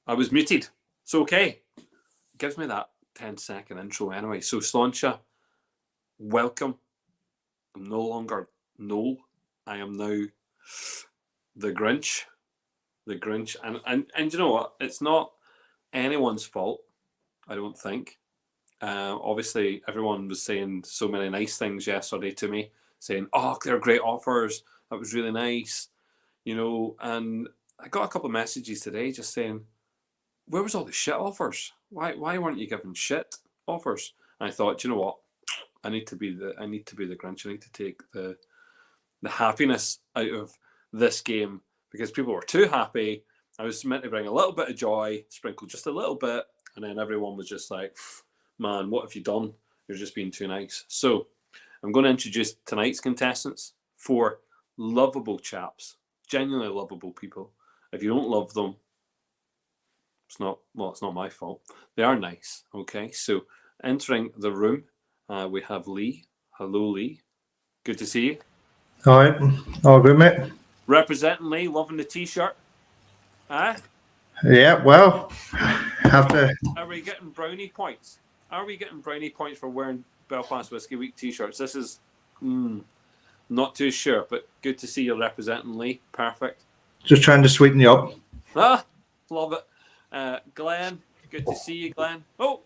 I was muted. It's okay. It gives me that 10-second intro anyway. So, Sláinte, welcome. I'm no longer Noel. I am now the Grinch. The Grinch. And you know what? It's not anyone's fault, I don't think. Obviously, everyone was saying so many nice things yesterday to me, saying, "Oh, they're great offers. That was really nice," And I got a couple of messages today just saying, "Where was all the shit offers? Why weren't you giving shit offers?" And I thought, you know what? I need to be the Grinch. I need to take the happiness out of this game because people were too happy. I was meant to bring a little bit of joy, sprinkle just a little bit, and then everyone was just like, "Man, what have you done? You're just being too nice." So I'm going to introduce tonight's contestants. 4 lovable chaps, genuinely lovable people. If you don't love them, it's not my fault. They are nice. Okay, so entering the room, we have Lee. Hello, Lee. Good to see you. All right, all good, mate. Representing Lee, loving the t-shirt. Yeah, well, have to. Are we getting brownie points? Are we getting brownie points for wearing Belfast Whiskey Week t-shirts? This is not too sure, but good to see you representing Lee. Perfect. Just trying to sweeten you up. Love it. Glenn, good to see you, Glenn. Oh,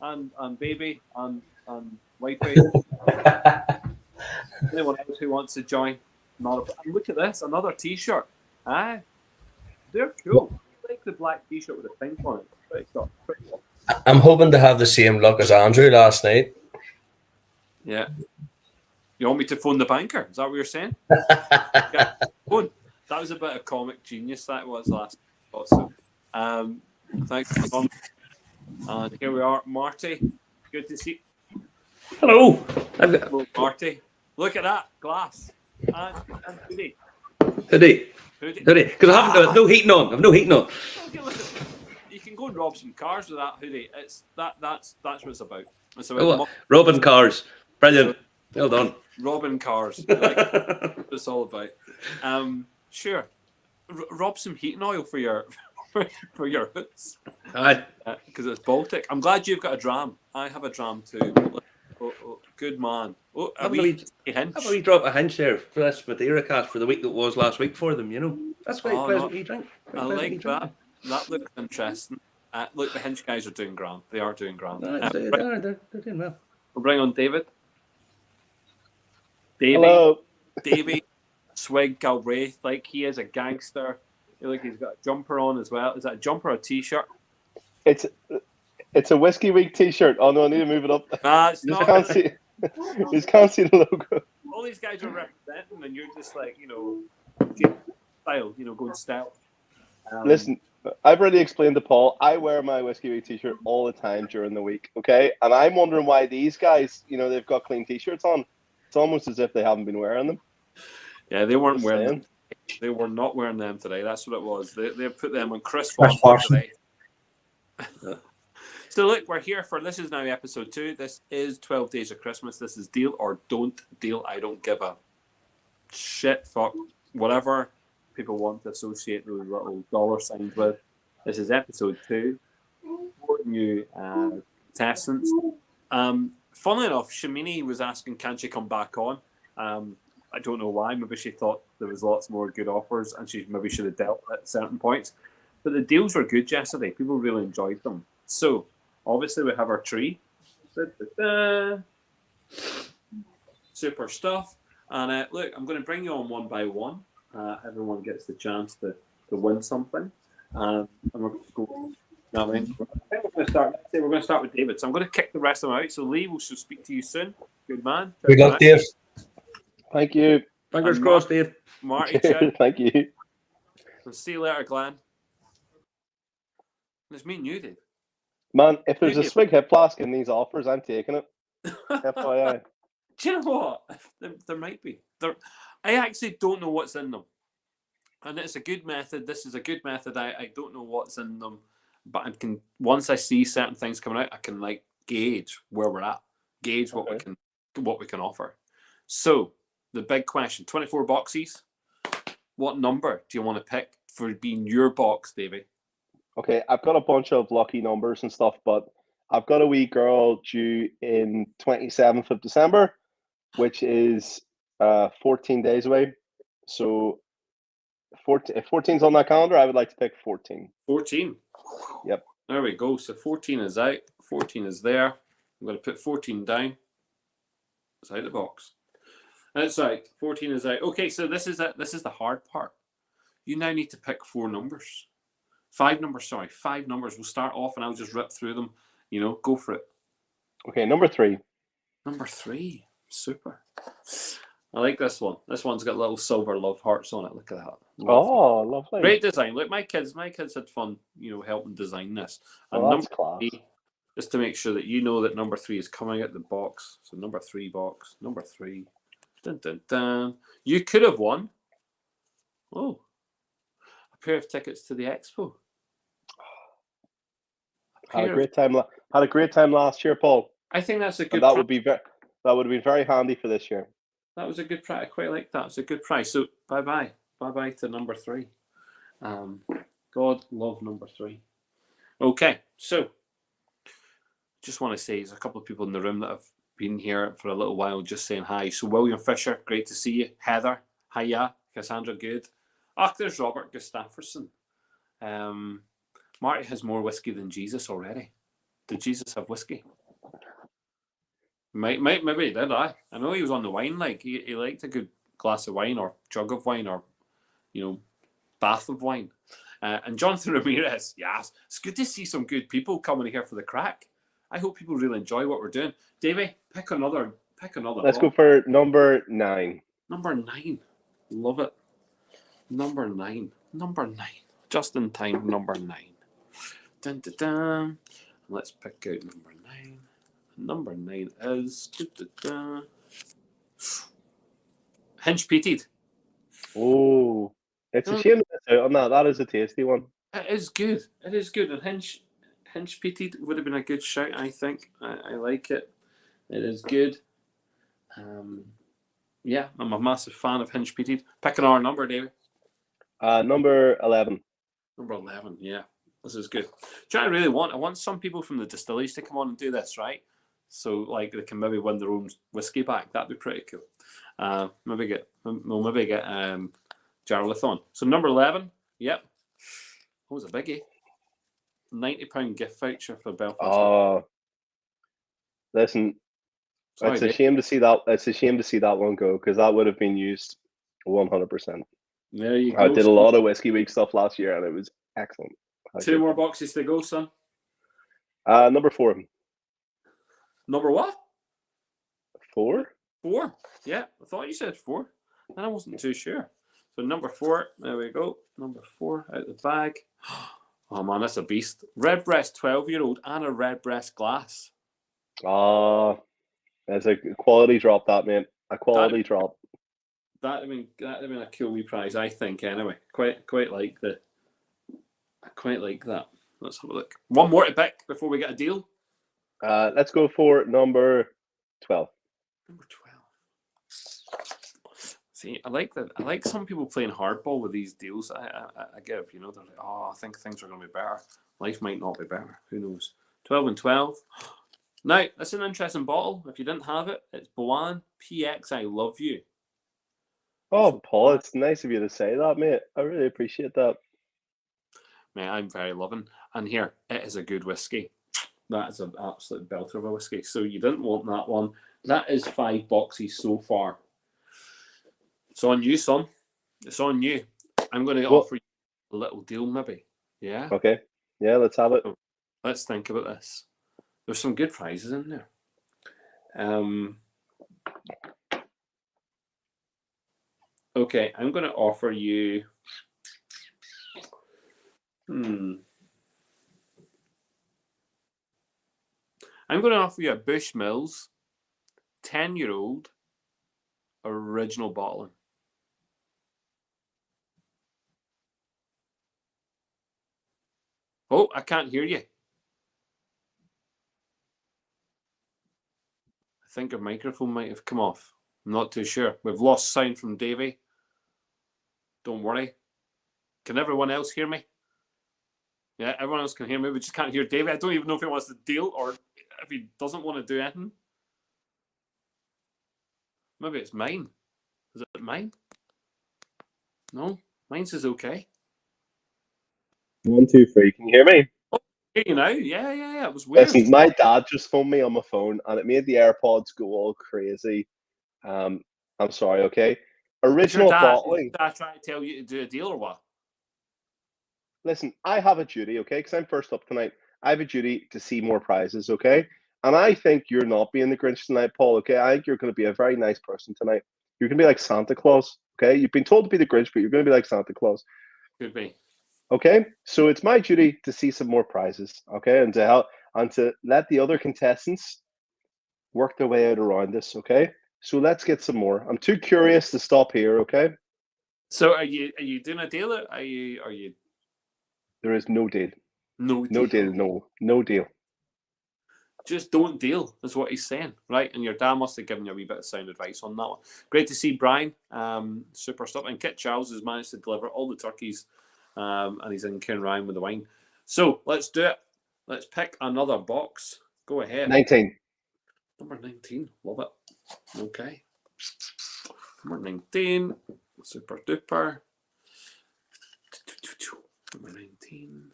and baby and wifey. Anyone else who wants to join? And look at this, another t-shirt. They're cool. I like the black t-shirt with the pink on it. Pretty cool. I'm hoping to have the same luck as Andrew last night. Yeah. You want me to phone the banker? Is that what you're saying? Yeah. Phone. That was a bit of comic genius. That was last night. So, thanks, Tom. And here we are, Marty. Good to see you. Hello. Hello, Marty. Look at that glass. And Hoodie. Hoodie. Because I haven't got no heating on. I've no heating on. Okay, listen, you can go and rob some cars with that hoodie. That's what it's about. It's about robbing cars. Brilliant. Well done. Robbing cars. Like, it's all about. Sure. Rob some heating oil for your for your hoods. Aye. Because it's Baltic. I'm glad you've got a dram. I have a dram too. Good man. Have we drop a hinge there for this Madeira cast for the week that was last week for them, That's quite pleasant to drink. I like that. That looks interesting. Look, the hinge guys are doing grand. They are doing grand. They're doing well. We'll bring on David. Hello. Davey, Swig Galbraith, like he is a gangster. Look, he's got a jumper on as well. Is that a jumper or a t-shirt? It's a Whiskey Week t-shirt. Oh no, I need to move it up. It's you not. Can't see the logo. All these guys are representing, and you're just like, style, going style. Listen, I've already explained to Paul. I wear my Whiskey Week t-shirt all the time during the week. Okay, and I'm wondering why these guys, they've got clean t-shirts on. It's almost as if they haven't been wearing them. Yeah, they weren't wearing them. They were not wearing them today. That's what it was. They put them on Chris Foster today. So look, we're here for, this is now episode 2. This is 12 Days of Christmas. This is Deal or Don't Deal. I don't give a shit, fuck, whatever people want to associate those little dollar signs with. This is episode 2. 4 new contestants. Funnily enough, Shamini was asking, can she come back on? I don't know why. Maybe she thought there was lots more good offers and she maybe should have dealt at certain points. But the deals were good yesterday. People really enjoyed them. So, obviously, we have our tree. Super stuff. And look, I'm going to bring you on one by one. Everyone gets the chance to win something. And we're going to go. I think we're going to start with David. So I'm going to kick the rest of them out. So Lee, we shall speak to you soon. Good man. Good luck, Dave. Thank you. Fingers crossed, Dave. Marty, thank you. We'll see you later, Glenn. It's me and you, Dave. Man, if there's a Swig hip flask in these offers, I'm taking it. FYI. Do you know what? There might be. I actually don't know what's in them. And it's a good method. This is a good method. I don't know what's in them. But I can, once I see certain things coming out, I can gauge where we're at. Gauge what we can offer. So the big question, 24 boxes. What number do you want to pick for being your box, Davey? Okay, I've got a bunch of lucky numbers and stuff, but I've got a wee girl due in 27th of December, which is 14 days away. So 14, if 14's on that calendar, I would like to pick 14. 14. Yep. There we go. So 14 is out. 14 is there. I'm going to put 14 down. It's out of the box. That's right. 14 is out. Okay, so this is the hard part. You now need to pick 4 numbers. 5 numbers, sorry. 5 numbers. We'll start off and I'll just rip through them. You know, go for it. Okay, number 3. Number 3. Super. I like this one. This one's got little silver love hearts on it. Look at that. Oh, lovely. Great design. Look, my kids had fun, helping design this. And Oh, that's class. 3, just to make sure that you know that number 3 is coming out the box. So number 3 box, number 3. Dun, dun, dun. You could have won. Oh, a pair of tickets to the expo. Had a great time. Had a great time last year, Paul. I think that's a good. And that would have been very handy for this year. That was a good price. I quite like that. It's a good price. So bye bye to number 3. God love number 3. Okay, so just want to say there's a couple of people in the room that have been here for a little while, just saying hi. So William Fisher, great to see you. Heather, hiya. Cassandra, good. There's Robert Gustafsson. Marty has more whiskey than Jesus already. Did Jesus have whiskey? Maybe he did. I know he was on the wine. Like he liked a good glass of wine or jug of wine or bath of wine. And Jonathan Ramirez, yes, it's good to see some good people coming here for the crack. I hope people really enjoy what we're doing. Davey, pick another. Let's go for number 9. Number 9, love it. Number 9, just in time. Number 9. Dun, dun, dun. Let's pick out number 9. Number 9 is Hinch Peated. Oh, it's a shame to miss out on that. That is a tasty one. It is good. And Hinch Peated would have been a good shout, I think. I like it. It is good. Yeah, I'm a massive fan of Hinch Peated. Pick another number, David. Number 11. Number 11, yeah. This is good. I want some people from the distilleries to come on and do this, right? So like they can maybe win their own whiskey back. That'd be pretty cool. Maybe get Jarlath on. So number 11, yep. What was a biggie? £90 gift voucher for Belfast. Oh, listen, Sorry, it's a shame to see that. It's a shame to see that one go because that would have been used 100%. There you go. I did a lot of Whiskey Week stuff last year and it was excellent. 2 more boxes to go, son. Number 4. Number what? 4? 4. Yeah, I thought you said 4. And I wasn't too sure. So number 4, there we go. Number 4 out the bag. Oh man, that's a beast. Redbreast 12-year-old and a Redbreast glass. That's a quality drop, that mate. A quality drop. That'd have been a cool wee prize, I think. Anyway, quite like that. Let's have a look. One more to pick before we get a deal. Let's go for number 12. Number 12. See, I like that. I like some people playing hardball with these deals. I give, they're like, I think things are going to be better. Life might not be better. Who knows? 12 and 12. Now, that's an interesting bottle. If you didn't have it, it's Boan PX I Love You. Oh, Paul, it's nice of you to say that, mate. I really appreciate that. Mate, I'm very loving. And here, it is a good whiskey. That is an absolute belter of a whiskey. So you didn't want that one. That is 5 boxes so far. It's on you, son. It's on you. I'm going to offer you a little deal, maybe. Yeah? Okay. Yeah, let's have it. Let's think about this. There's some good prizes in there. Okay, I'm going to offer you... I'm going to offer you a Bushmills 10-year-old original bottling. Oh, I can't hear you. I think your microphone might have come off. I'm not too sure. We've lost sound from Davey. Don't worry. Can everyone else hear me? Yeah, everyone else can hear me. We just can't hear David. I don't even know if he wants to deal or if he doesn't want to do anything. Maybe it's mine. Is it mine? No, mine's is okay. 1, 2, 3. Can you hear me? Hear you now? Yeah. It was weird. Listen, my dad just phoned me on my phone, and it made the AirPods go all crazy. I'm sorry. Okay. Original bottling. Did I try to tell you to do a deal or what? Listen, I have a duty, okay? Because I'm first up tonight. I have a duty to see more prizes, okay? And I think you're not being the Grinch tonight, Paul, okay? I think you're going to be a very nice person tonight. You're going to be like Santa Claus, okay? You've been told to be the Grinch, but you're going to be like Santa Claus. Could be. Okay? So it's my duty to see some more prizes, okay? And to help and to let the other contestants work their way out around this, okay? So let's get some more. I'm too curious to stop here, okay? So are you doing a deal? Are you? There is no deal. No deal. Just don't deal, is what he's saying, right? And your dad must have given you a wee bit of sound advice on that one. Great to see Brian, super stuff. And Kit Charles has managed to deliver all the turkeys, and he's in Cairnryan with the wine. So let's do it. Let's pick another box. Go ahead. 19. Number 19. Love it. Okay. Number 19. Super duper. Number 19.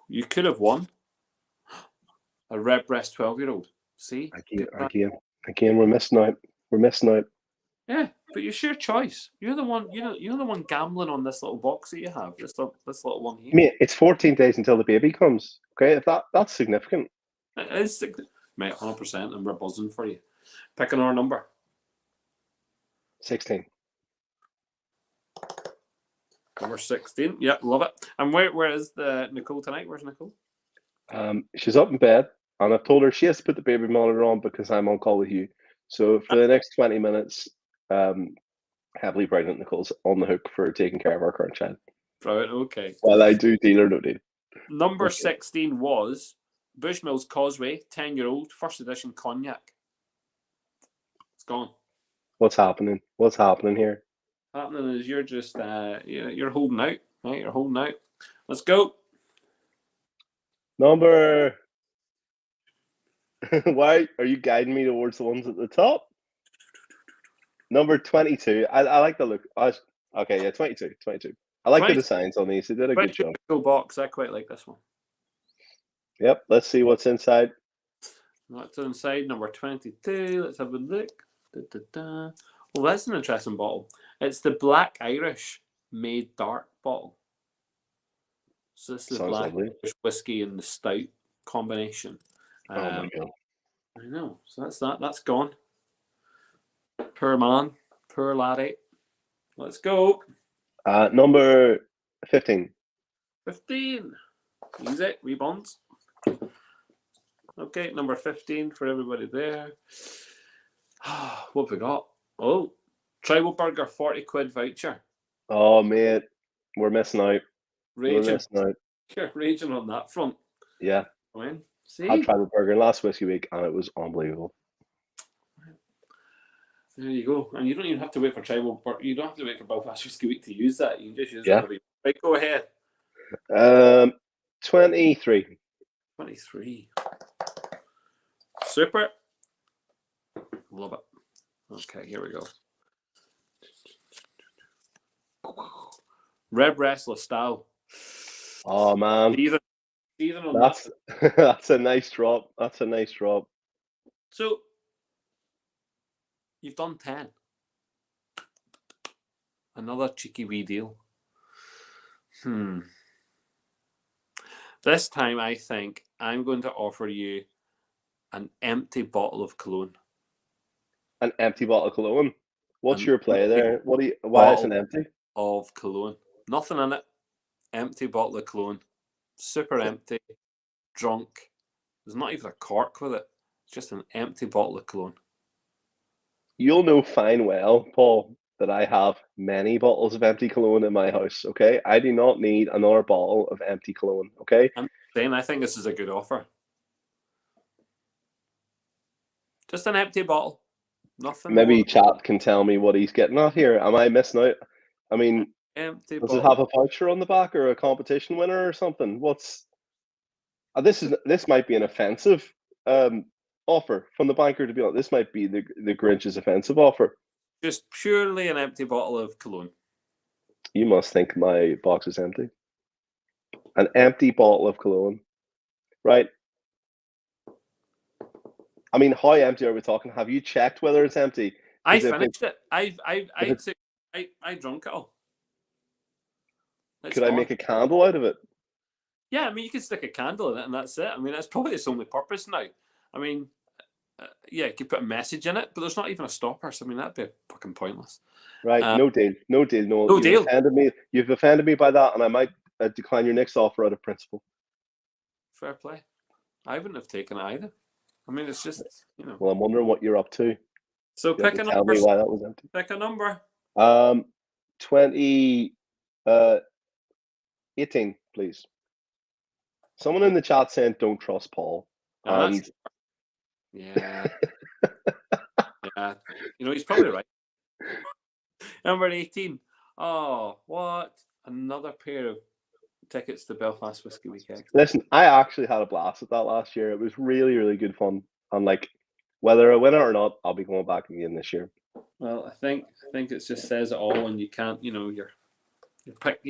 You could have won a red breast 12-year-old. See? Again, we're missing out. Yeah, but it's your choice. You're the one. You're the one gambling on this little box that you have. This little one here. Mate, it's 14 days until the baby comes. Okay, if that's significant. It is significant, mate. 100%, and we're buzzing for you. Pick another number. 16. Number 16. Yeah, love it. And where is the Nicole tonight? Where's Nicole? She's up in bed, and I've told her she has to put the baby monitor on because I'm on call with you. So for the next 20 minutes, heavily pregnant Nicole's on the hook for taking care of our current child. Right, okay. Well, I do deal or no deal. Number 16 was Bushmills Causeway, 10-year-old, first edition cognac. It's gone. What's happening? What's happening here? Happening is you're just you're holding out, right? You're holding out. Let's go. Number. Why are you guiding me towards the ones at the top? Number 22. I like the look. Okay, yeah, 22. I like the designs on these. They did a good job. Box. I quite like this one. Yep. Let's see what's inside. What's inside? Number 22. Let's have a look. Well, that's an interesting bottle. It's the Black Irish made dark bottle. So this is the Black Irish whiskey and the stout combination. Oh my god! I know. So that's that. That's gone. Poor man. Poor laddie. Let's go. Number 15. 15. Easy. Rebounds. Okay, number 15 for everybody there. What have we got? Oh, Tribal Burger 40 quid voucher. Oh, mate. We're missing out. Raging. You're raging on that front. Yeah. When? See? I had Tribal Burger last whiskey week and it was unbelievable. There you go. And you don't even have to wait for Tribal Burger. You don't have to wait for Belfast Whiskey Week to use that. You can just use it. Right, go ahead. 23. 23. Super. Love it. Okay, here we go. Red Breast Style. Oh man. Even on that's that's a nice drop. That's a nice drop. So you've done 10. Another cheeky wee deal. This time I think I'm going to offer you an empty bottle of cologne. An empty bottle of cologne? What's your play there? Why is it empty? Of cologne. Nothing in it. Empty bottle of cologne. Super empty. Drunk. There's not even a cork with it. It's just an empty bottle of cologne. You'll know fine well, Paul, that I have many bottles of empty cologne in my house, okay? I do not need another bottle of empty cologne, okay? I'm saying I think this is a good offer. Just an empty bottle. Nothing. Maybe chat can tell me what he's getting at here. Am I missing out? I mean, Empty Does it bottle. have a voucher on the back or a competition winner or something? This might be an offensive offer from the banker, to be honest. This might be the Grinch's offensive offer. Just purely an empty bottle of cologne. You must think my box is empty. An empty bottle of cologne, right? I mean, how empty are we talking? Have you checked whether it's empty? I finished it. I drunk it all. Could I make a candle out of it? Yeah, I mean, you can stick a candle in it and that's it. I mean, that's probably its only purpose now. I mean, yeah, you could put a message in it, but there's not even a stopper. So, I mean, that'd be fucking pointless. Right, no deal. Noel. No deal. You've offended me by that, and I might decline your next offer out of principle. Fair play. I wouldn't have taken it either. I mean, it's just, you know. Well, I'm wondering what you're up to. So You pick a have to number. tell me why that was empty. Pick a number. 18, please. Someone in the chat saying don't trust Paul. Yeah. Yeah. You know, he's probably right. Number 18. Oh, what? Another pair of tickets to Belfast Whiskey Weekend. Listen, I actually had a blast at that last year. It was really, really good fun. And like, whether I win it or not, I'll be going back again this year. Well, I think it just says it all, and you can't. You know, you're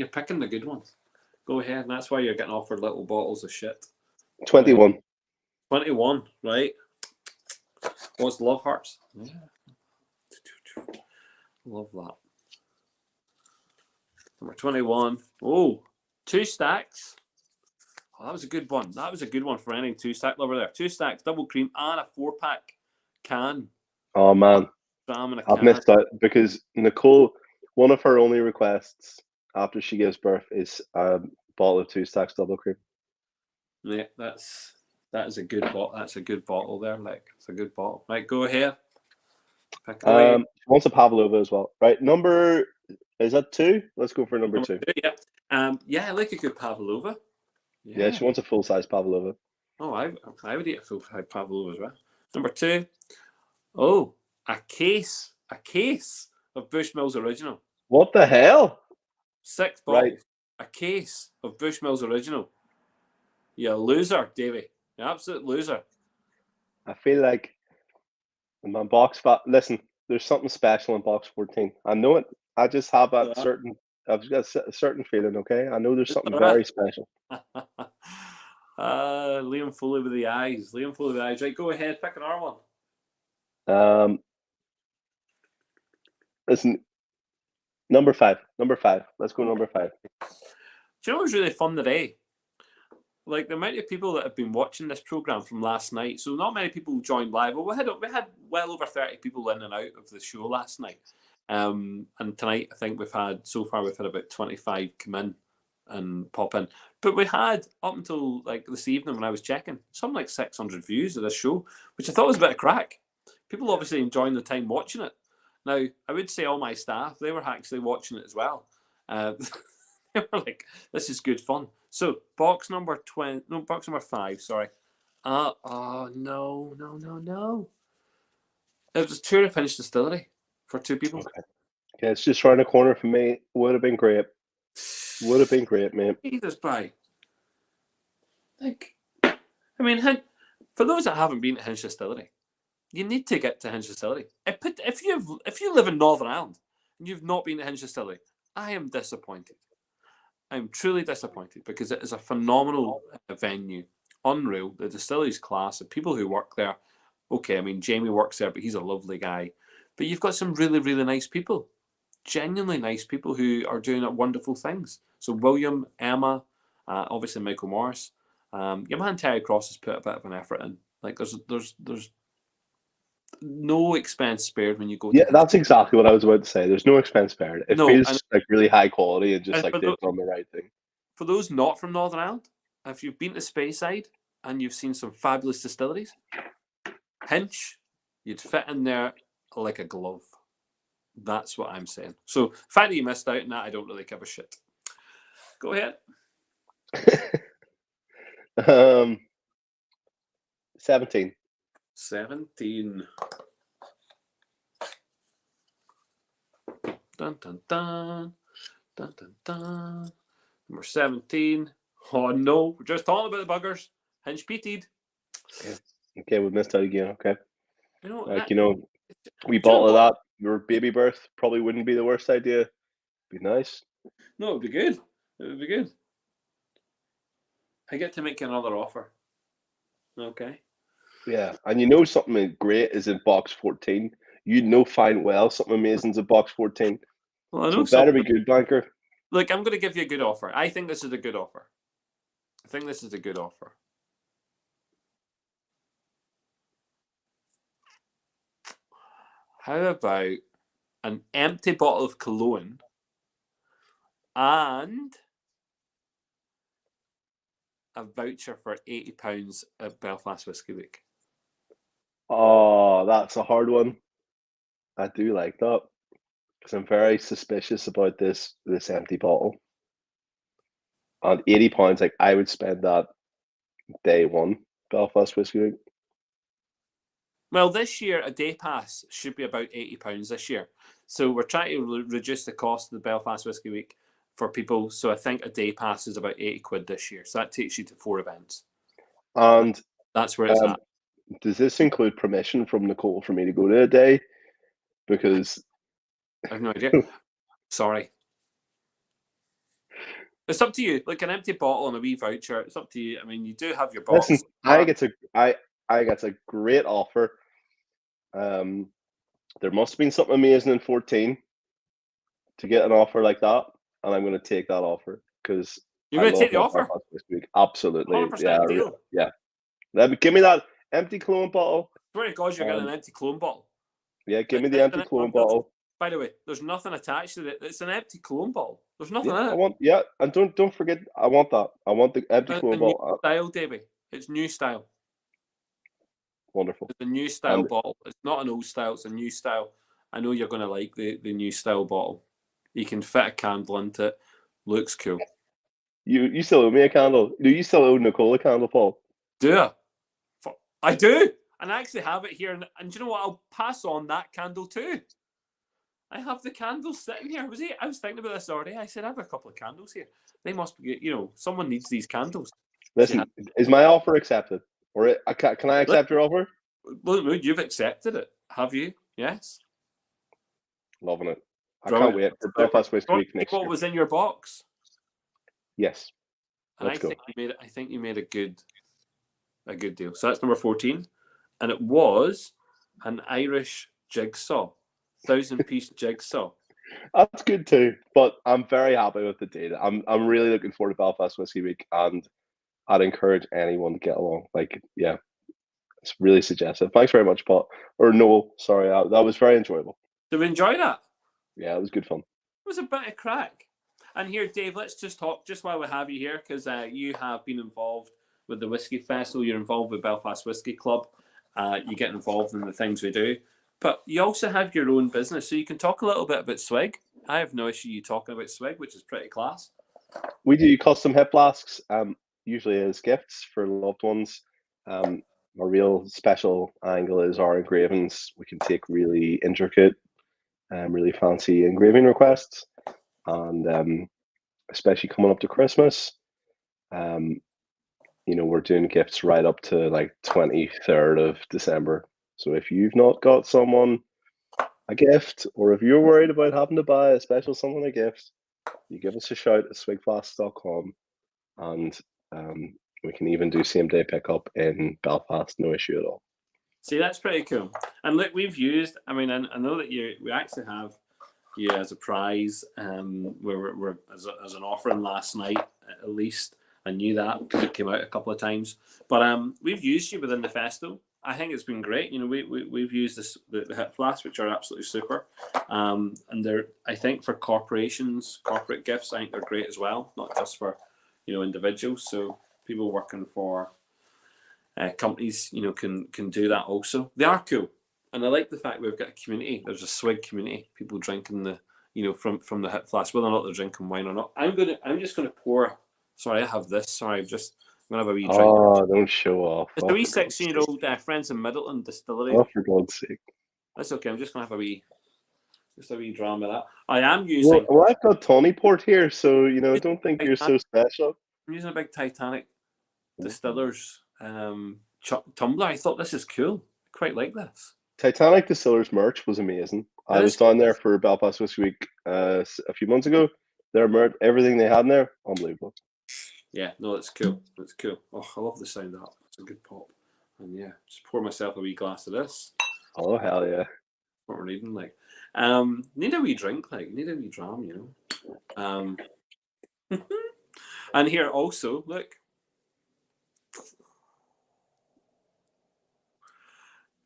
picking the good ones. Go ahead, and that's why you're getting offered little bottles of shit. 21. 21, right? What's Love Hearts? Yeah. Love that. Number 21. Oh, 2 stacks. Oh, that was a good one. That was a good one for any 2-stack lover there. 2 stacks, double cream, and a 4-pack can. Oh, man. I've missed out because Nicole, one of her only requests after she gives birth is a bottle of 2 stacks double cream. Yeah, that is a good bottle. That's a good bottle there. Like, it's a good bottle. Right, go ahead. Pick away. She wants a Pavlova as well. Right, is that 2? Let's go for number 2. Yeah. Yeah, I like a good Pavlova. Yeah, she wants a full-size Pavlova. Oh, I would eat a full-size Pavlova as well. Number 2. Oh, a case of Bushmills Original. What the hell? 6 bottles. Right. A case of Bushmills Original. You loser, Davey. You absolute loser. I feel like in my box. Listen, there's something special in box 14. I know it. I just have I've got a certain feeling. Okay, I know there's something very special. Liam Foley with the eyes. Right, go ahead. Pick another one. Listen, number 5. Let's go number 5. Do you know what was really fun today? Like the amount of people that have been watching this program from last night. So not many people joined live. Well, we had well over 30 people in and out of the show last night. And tonight, I think we've had about 25 come in and pop in. But we had up until like this evening when I was checking, something like 600 views of this show, which I thought was a bit of crack. People obviously enjoying the time watching it. Now, I would say all my staff, they were actually watching it as well. They were like, this is good fun. So, box number 5, sorry. Oh, no. It was Tour to Finish Distillery for 2 people. Okay, it's just around the corner for me. Would have been great. Mate. Jesus, bye. Like, I mean, for those that haven't been to Hinch Distillery, you need to get to Hinch Distillery. If you live in Northern Ireland and you've not been to Hinch Distillery, I am disappointed. I'm truly disappointed because it is a phenomenal venue. Unreal. The distillery's class, the people who work there. Okay, I mean, Jamie works there, but he's a lovely guy. But you've got some really, really nice people. Genuinely nice people who are doing wonderful things. So William, Emma, obviously Michael Morris. Your man Terry Cross has put a bit of an effort in. Like there's no expense spared when you go. Yeah, that's exactly what I was about to say. There's no expense spared. It feels like really high quality and just like they've done the right thing. For those not from Northern Ireland, if you've been to Speyside and you've seen some fabulous distilleries, Hinch, you'd fit in there like a glove. That's what I'm saying. So, the fact that you missed out on that, I don't really give a shit. Go ahead. 17. 17. Dun, dun, dun. Dun, dun, dun. Number 17. Oh no, we're just talking about the buggers. Hinch peated. Okay, we missed out again. Okay. You know, Like, that, we do you know bottle of what? that. Your baby birth probably wouldn't be the worst idea. Be nice. No, it would be good. It would be good. I get to make another offer. Okay. Yeah, and something great is in box 14. You know fine well something amazing's in box 14. Well, I So know it better be something. good, banker. Look, I'm going to give you a good offer. I think this is a good offer. How about an empty bottle of cologne and a voucher for £80 at Belfast Whisky Week? Oh, that's a hard one. I do like that because I'm very suspicious about this empty bottle. And £80, like I would spend that day one Belfast Whisky Week. Well, this year a day pass should be about £80 this year. So we're trying to reduce the cost of the Belfast Whisky Week for people. So I think a day pass is about 80 quid this year. So that takes you to 4 events. And that's where it's at. Does this include permission from Nicole for me to go to a day? Because I have no idea. Sorry. It's up to you. Like an empty bottle and a wee voucher. It's up to you. I mean, you do have your box. Listen, I think it's a great offer. There must have been something amazing in 14 to get an offer like that, and I'm going to take that offer because you're going to take the offer this week. Absolutely, 100% deal. Yeah. Give me that empty clone bottle. I swear to God, you're getting an empty clone bottle. Yeah, give me the empty clone bottle. By the way, there's nothing attached to it. It's an empty clone bottle. There's nothing in it. And don't forget, I want that. I want the empty clone bottle. New style, Davey. It's new style. Wonderful. It's a new style bottle. It's not an old style. It's a new style. I know you're going to like the new style bottle. You can fit a candle into it. Looks cool. You still owe me a candle. Do you still owe Nicole a candle, Paul? Do I? I do. And I actually have it here. And do you know what? I'll pass on that candle too. I have the candles sitting here. I was thinking about this already. I said, I have a couple of candles here. They must be, someone needs these candles. Listen, is my offer accepted? Or can I accept your offer? Well, you've accepted it. Have you? Yes. Loving it. I can't wait for Belfast Whisky Week next year. What was in your box? Yes. And I think you made a good deal. So that's number 14. And it was an Irish jigsaw. 1,000-piece jigsaw. That's good too, but I'm very happy with the data. I'm really looking forward to Belfast Whisky Week, and I'd encourage anyone to get along. It's really suggestive. Thanks very much, Paul. Or Noel, sorry, that was very enjoyable. Did we enjoy that? Yeah, it was good fun. It was a bit of crack. And here, Dave, let's just talk just while we have you here, because you have been involved with the Whisky Festival. You're involved with Belfast Whisky Club. You get involved in the things we do. But you also have your own business, so you can talk a little bit about Swig. I have no issue you talking about Swig, which is pretty class. We do custom hip flasks, usually as gifts for loved ones. Our real special angle is our engravings. We can take really intricate, really fancy engraving requests, and especially coming up to Christmas, we're doing gifts right up to like 23rd of December. So if you've not got someone a gift, or if you're worried about having to buy a special someone a gift, you give us a shout at swigflasks.com, and we can even do same day pickup in Belfast, no issue at all. See, that's pretty cool. And look, we've used, I know that we actually have you as a prize, we're as an offering last night at least. I knew that because it came out a couple of times. But we've used you within the festival. I think it's been great. We've used the hip flasks, which are absolutely super. And they're, I think, for corporations, corporate gifts, I think they're great as well, not just for individuals. So people working for companies, can do that also. They are cool. And I like the fact we've got a community. There's a Swig community. People drinking the, from the hip flask, whether or not they're drinking wine or not. I'm just gonna pour. Sorry, I have this. Sorry, I'm gonna have a wee drink. Oh, don't show off. It's a wee 16-year-old Friends in Middleton distillery. Oh, for God's sake. That's okay. I'm just gonna have a wee Just a wee drama that. I am using. Well, I've got Tawny Port here, so don't think you're so special. I'm using a big Titanic Distillers tumbler. I thought this is cool. I quite like this. Titanic Distillers merch was amazing. I was down there for Belfast Whisky Week a few months ago. Their merch, everything they had in there, unbelievable. Yeah, no, it's cool. It's cool. Oh, I love the sound of that. It's a good pop. And yeah, just pour myself a wee glass of this. Oh, hell yeah. What we're needing, like. Need a wee drink, like, need a wee dram, And here also, look.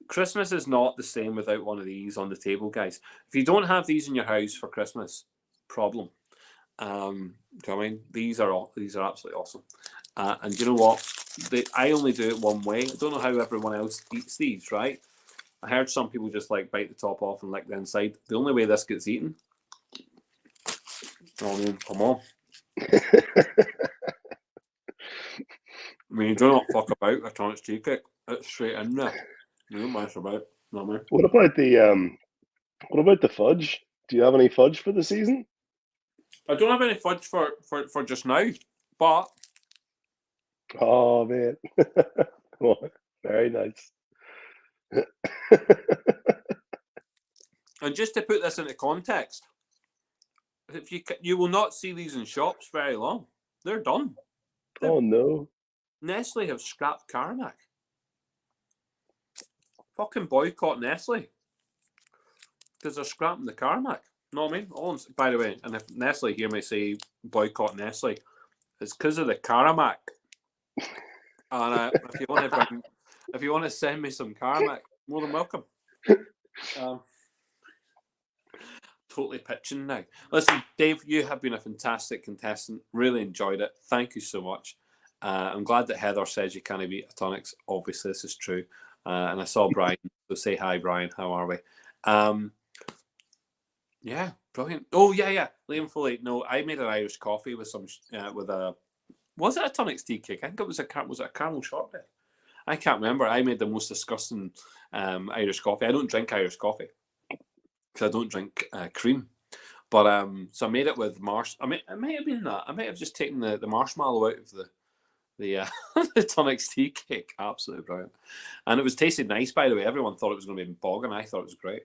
Christmas is not the same without one of these on the table, guys. If you don't have these in your house for Christmas, problem. Do you know what I mean? These are absolutely awesome. And you know what? I only do it one way. I don't know how everyone else eats these, right? I heard some people just like bite the top off and lick the inside. The only way this gets eaten. Oh man, come on. I mean, you do not fuck about a Tonics tea cake. It's straight in there. You don't mess about. No, man. What about the fudge? Do you have any fudge for the season? I don't have any fudge for just now, but oh man, oh, very nice. And just to put this into context, if you will not see these in shops very long. They're done. Oh no! Nestle have scrapped Caramac. Fucking boycott Nestle because they're scrapping the Caramac. Know what I mean? By the way, and if Nestle hear me say boycott Nestle, it's because of the Caramac. And if you want to send me some Caramac, more than welcome. Totally pitching now. Listen, Dave, you have been a fantastic contestant. Really enjoyed it. Thank you so much. I'm glad that Heather says you can't beat a Tonics. Obviously, this is true. And I saw Brian. So say hi, Brian. How are we? Yeah, brilliant. Oh yeah. Liam Foley. No, I made an Irish coffee with some was it a Tonics tea cake? I think it was a caramel shortbread. I can't remember. I made the most disgusting Irish coffee. I don't drink Irish coffee because I don't drink cream. But so I made it with I mean, it might have been that. I might have just taken the marshmallow out of the Tonics tea cake. Absolutely brilliant. And it was tasted nice, by the way. Everyone thought it was going to be bogging. I thought it was great.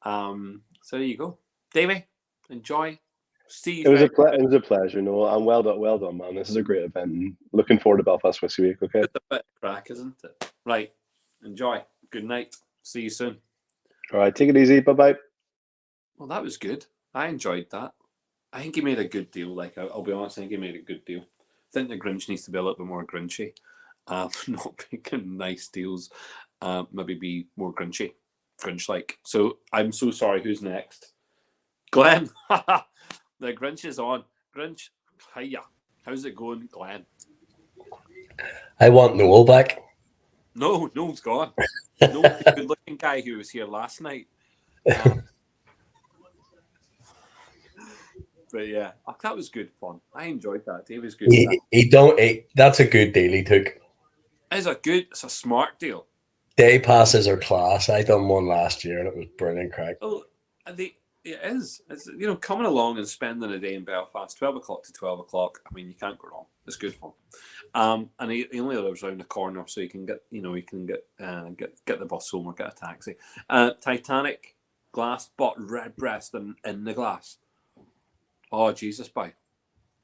So there you go. Davey, enjoy. Steve. It was a pleasure, Noel. And well done, man. This is a great event. And looking forward to Belfast Whisky Week, okay? It's a bit of crack, isn't it? Right. Enjoy. Good night. See you soon. All right, take it easy. Bye-bye. Well, that was good. I enjoyed that. I think he made a good deal. Like, I'll be honest, I think he made a good deal. I think the Grinch needs to be a little bit more Grinchy. Not making nice deals. Maybe be more Grinchy. Grinch-like. So, I'm so sorry. Who's next? Glenn. The Grinch is on. Grinch, hiya. How's it going, Glenn? I want Noel back. No, Noel's gone. Noel's the good-looking guy who was here last night. But yeah, that was good fun. I enjoyed that. Dave was good. That's a good deal he took. It's a smart deal. Day passes are class. I done one last year and it was brilliant crack. Oh, it is. It's, coming along and spending a day in Belfast, 12 o'clock to 12 o'clock. I mean, you can't go wrong. It's good fun. And he only lives around the corner, so you can get the bus home or get a taxi. Titanic glass, but Redbreast in the glass. Oh, Jesus, bye.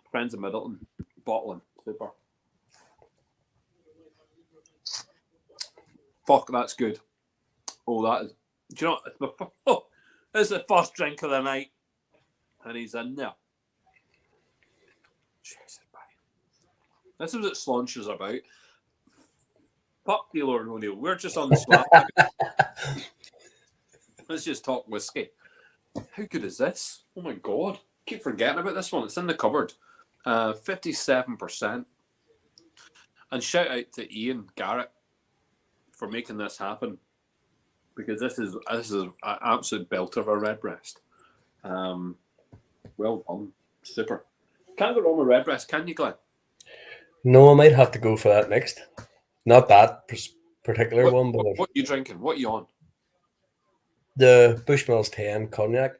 Friends of Middleton, bottling. Super. Fuck, that's good. Oh, that is. Do you know, it's the first drink of the night. And he's in there. Jesus, bye. This is what Slaunch is about. Fuck the Lord O'Neill. We're just on the swap. Let's just talk whiskey. How good is this? Oh my God. Keep forgetting about this one. It's in the cupboard. 57%. And shout out to Ian Garrett for making this happen, because this is an absolute belter of a Redbreast. Well done. Super. Can't go wrong with Redbreast, can you, Glenn? No, I might have to go for that next. Not that particular one, but what are you drinking? What are you on? The Bushmills 10 cognac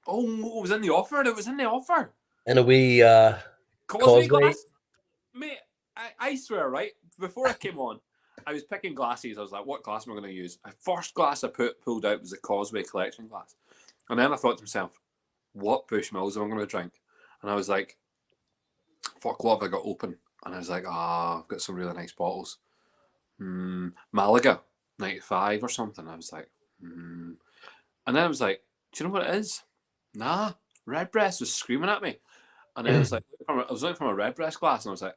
Oh, it was in the offer. It was in the offer. in a wee Causeway Causeway. glass. Mate, I swear, right? Before I came on, I was picking glasses. I was like, what glass am I going to use? The first glass I pulled out was a Causeway collection glass. And then I thought to myself, what Bushmills am I going to drink? And I was like, fuck, what have I got open? And I was like, I've got some really nice bottles. Malaga, 95 or something. I was like, And then I was like, do you know what it is? Nah, Redbreast was screaming at me. And then I was like, I was looking for my Redbreast glass, and I was like,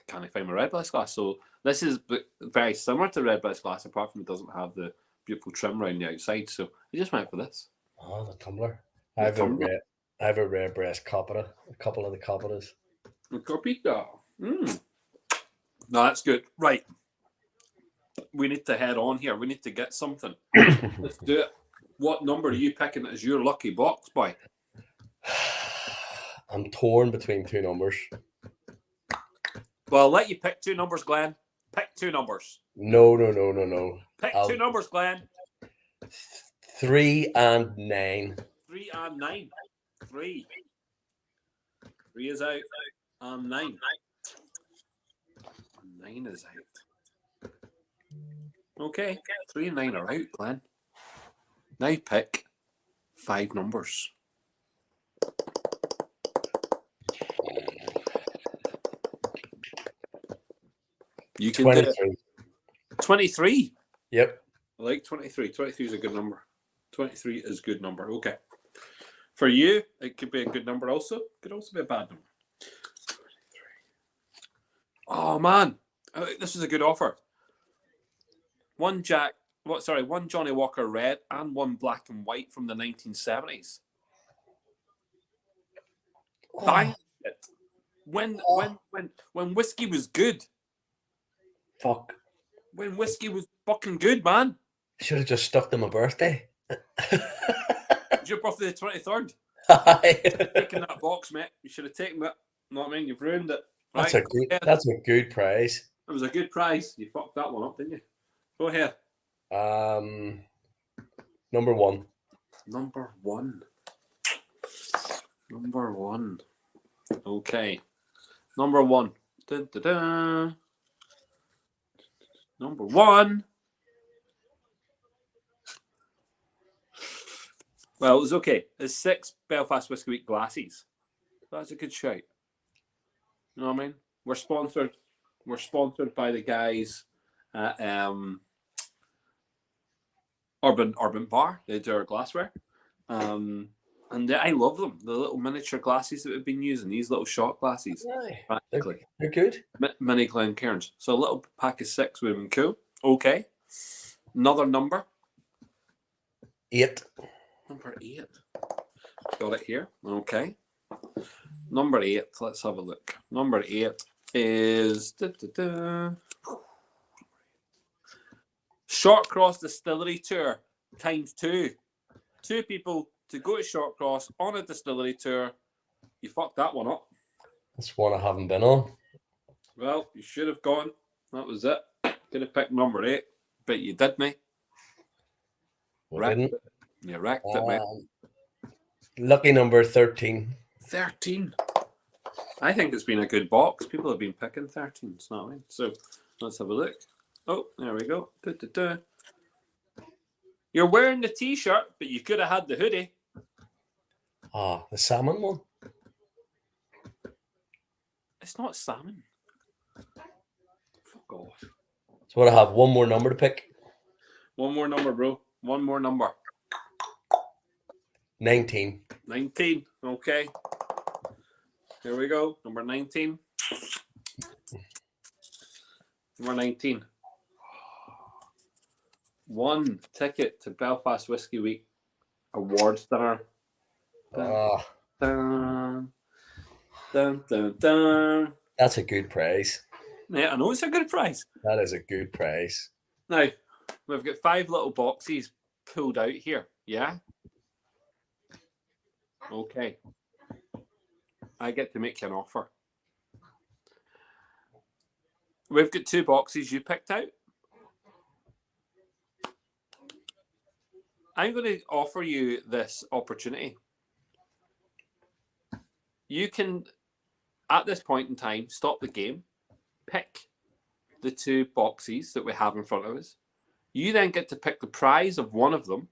can't I find my Redbreast glass? So this is very similar to Redbreast glass, apart from it doesn't have the beautiful trim around the outside. So I just went for this. Oh, the tumbler. I have a Redbreast Copita, a couple of the Copitas. A Copita. No, that's good. Right. We need to head on here. We need to get something. Let's do it. What number are you picking as your lucky box, boy? I'm torn between two numbers. Well, I'll let you pick two numbers, Glenn. Pick two numbers. No. Pick two numbers, Glenn. 3 and 9. 3 and 9. 3. 3 is out. And 9. 9 is out. Okay. 3 and 9 are out, Glenn. Now pick 5 numbers. You can 23. do it. 23. Yep. I like 23. 23 is a good number. 23 is a good number. Okay. For you, it could be a good number also. It could also be a bad number. 23. Oh, man. This is a good offer. One Johnny Walker Red and one black and white from the 1970s. Bang it. When whiskey was good. Fuck. When whiskey was fucking good, man. I should have just stuck to my birthday. It's your birthday the 23rd. Taking that box, mate. You should have taken that. You know what I mean? You've ruined it. Right? That's a good prize. It was a good prize. You fucked that one up, didn't you? Go ahead. Number 1. Number 1. Number 1. Okay. Number 1. Dun, dun, dun. Number 1. Well, it was okay. It's 6 Belfast Whiskey Week glasses. That's a good shout. You know what I mean? We're sponsored. We're sponsored by the guys at Urban Bar. They do our glassware. And I love them. The little miniature glasses that we've been using. These little shot glasses. Practically. They're good. Mini Glencairns. So a little pack of 6 would have been cool. Okay. Another number. 8. Number 8. Got it here. Okay. Number 8. Let's have a look. Number 8 is Shortcross Distillery Tour ×2. 2 people to go to Shortcross on a distillery tour. You fucked that one up. That's one I haven't been on. Well, you should have gone. That was it. Could have picked number 8, but you did, mate. Didn't. You wrecked it, mate. Lucky number 13. 13. I think it's been a good box. People have been picking 13. It's not right. So let's have a look. Oh, there we go. You're wearing the t-shirt, but you could have had the hoodie. The salmon one. It's not salmon. Fuck off. So what, I have one more number to pick? One more number, bro. One more number. 19. 19. Okay. Here we go. Number 19. Number 19. 1 ticket to Belfast Whiskey Week awards dinner. Dun, dun, dun, dun. That's a good prize. Yeah, I know it's a good prize. That is a good prize. Now, we've got 5 little boxes pulled out here. Yeah? Okay. I get to make you an offer. We've got 2 boxes you picked out. I'm going to offer you this opportunity. You can, at this point in time, stop the game, pick the 2 boxes that we have in front of us. You then get to pick the prize of one of them,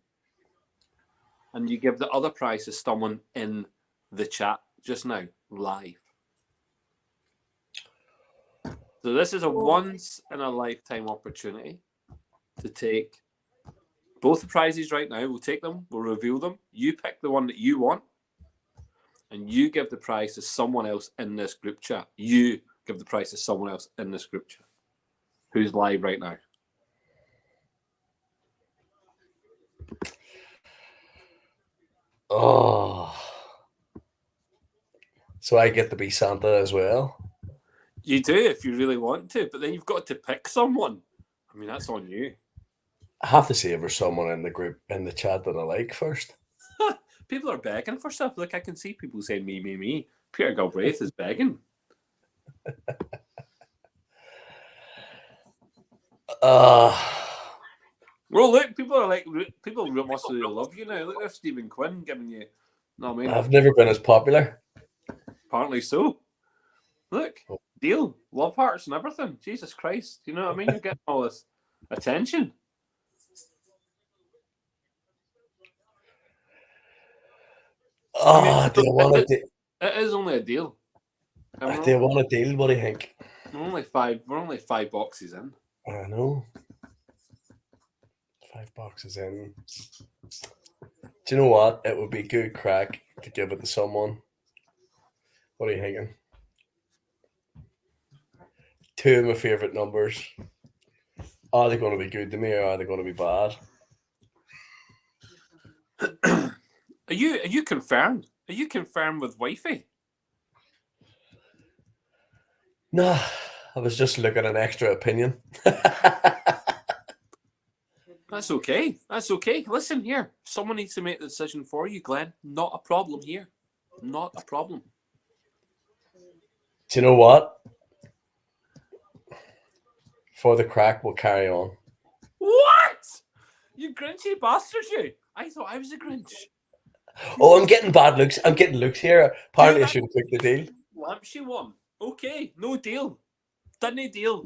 and you give the other prize to someone in the chat just now, live. So this is a once-in-a-lifetime opportunity to take both the prizes right now. We'll take them, we'll reveal them. You pick the one that you want, and you give the prize to someone else in this group chat. You give the prize to someone else in this group chat who's live right now. Oh. So I get to be Santa as well? You do if you really want to, but then you've got to pick someone. I mean, that's on you. I have to see if there's someone in the group, in the chat that I like first. People are begging for stuff. Look, I can see people saying me. Peter Galbraith is begging. Well, look, people must really love you now. Look, there's Stephen Quinn giving you. No, I mean, I've never been as popular. Apparently so. Look, deal, love hearts and everything. Jesus Christ, you know what I mean? You're getting all this attention. Oh, do you want a deal? It is only a deal. Do you want a deal? What do you think? We're only 5 boxes in. I know. 5 boxes in. Do you know what? It would be good crack to give it to someone. What are you thinking? 2 of my favourite numbers. Are they going to be good to me or are they going to be bad? Are you confirmed? Are you confirmed with wifey? No, I was just looking at an extra opinion. That's okay. That's okay. Listen here. Someone needs to make the decision for you, Glenn. Not a problem here. Not a problem. Do you know what? For the crack, we'll carry on. What? You grinchy bastard, you. I thought I was a Grinch. Oh, I'm getting bad looks. I'm getting looks here. Apparently, I shouldn't take the deal. Lampshy one. Okay, no deal. Didn't deal.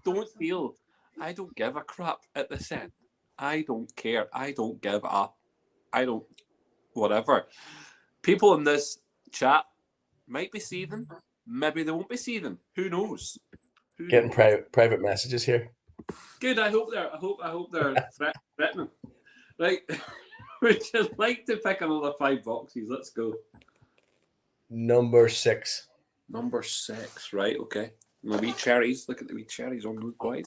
Don't deal. I don't give a crap at this end. I don't care. I don't give a. I don't. Whatever. People in this chat might be seething. Maybe they won't be seething. Who knows? Getting private messages here. Good. I hope they're threatening. Right. Would you like to pick another 5 boxes? Let's go. Number 6. Number 6. Right. Okay. And the wee cherries. Look at the wee cherries on those boys.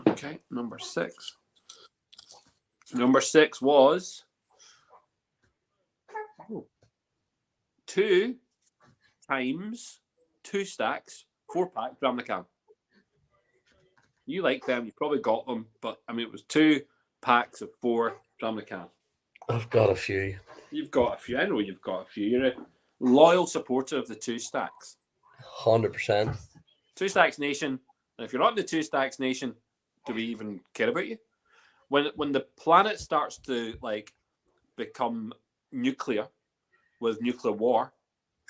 Okay. Number 6. Number 6 was 2 times 2 stacks, 4-pack Dram the Can. You like them, you probably got them, but I mean, it was 2 packs of 4 Dram the Can. I've got a few. You've got a few. I know you've got a few. You're a loyal supporter of the 2 stacks. 100%. 2 Stacks Nation. And if you're not in the 2 Stacks Nation, do we even care about you? When the planet starts to become nuclear with nuclear war,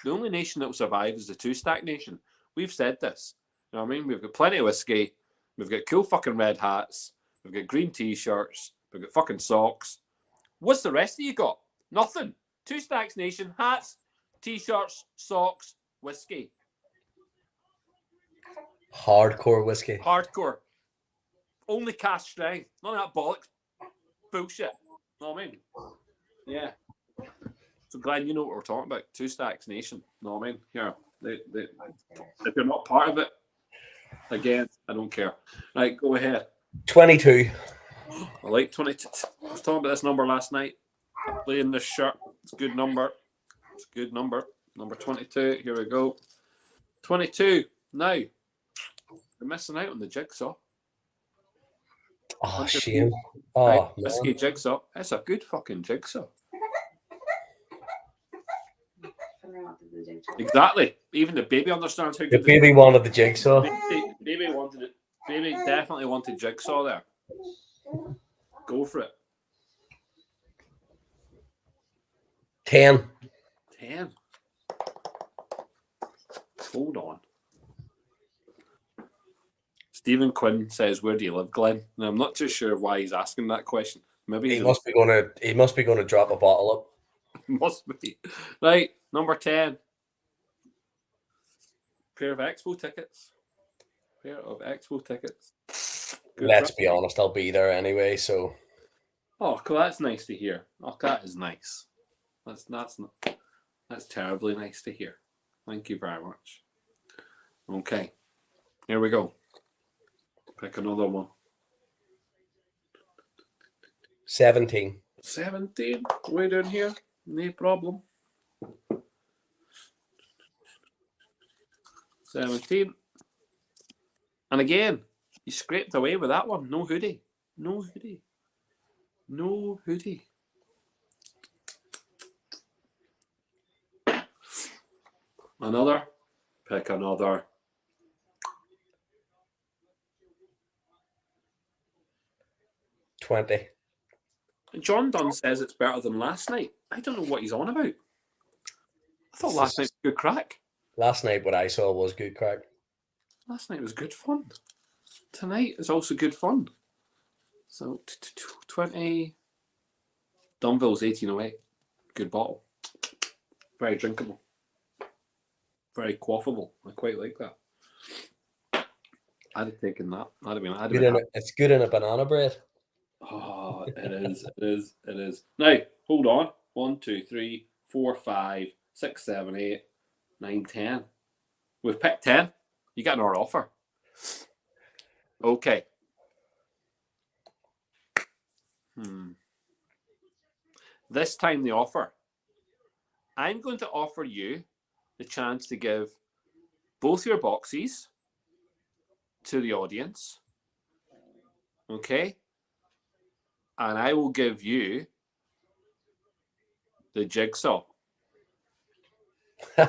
the only nation that will survive is the 2 Stack Nation. We've said this. You know what I mean? We've got plenty of whiskey. We've got cool fucking red hats. We've got green t-shirts. We've got fucking socks. What's the rest of you got? Nothing. 2 Stacks Nation, hats, t-shirts, socks, whiskey. Hardcore whiskey. Hardcore. Only cash strength. None of that bollocks. Bullshit. Know what I mean? Yeah. So Glenn, you know what we're talking about. 2 Stacks Nation. Know what I mean? Here. If you're not part of it, again, I don't care. Right, go ahead. 22. I like 22. I was talking about this number last night. Playing this shirt. It's a good number. It's a good number. Number 22. Here we go. 22. Now, you're missing out on the jigsaw. Oh, shame. Oh, whiskey jigsaw. It's a good fucking jigsaw. Exactly. Even the baby understands how good the baby wanted the jigsaw. Baby wanted it. Baby definitely wanted jigsaw there. Go for it. 10. 10. Hold on. Stephen Quinn says, "Where do you live, Glenn?" Now, I'm not too sure why he's asking that question. Maybe He must be going to drop a bottle up. Must be. Right, number 10. Pair of Expo tickets. Pair of Expo tickets. Good Let's price. be honest, I'll be there anyway, so. Oh, cool, that's nice to hear. Oh, that is nice. That's terribly nice to hear. Thank you very much. Okay, here we go. Pick another one. 17. 17. Way down here. No problem. 17. And again, you scraped away with that one. No hoodie. No hoodie. No hoodie. Another. Pick another. $20. John Dunn says it's better than last night. I don't know what he's on about. I thought last night was good crack. Last night, what I saw was good crack. Last night was good fun. Tonight is also good fun. So 20. Dunville's 1808. Good bottle. Very drinkable. Very quaffable. I quite like that. I'd have taken that. It's good in a banana bread. Oh, it is. It is. It is. Now, hold on. 1, 2, 3, 4, 5, 6, 7, 8, 9, 10. We've picked 10. You got another offer. Okay. This time the offer. I'm going to offer you the chance to give both your boxes to the audience. Okay? And I will give you the jigsaw. So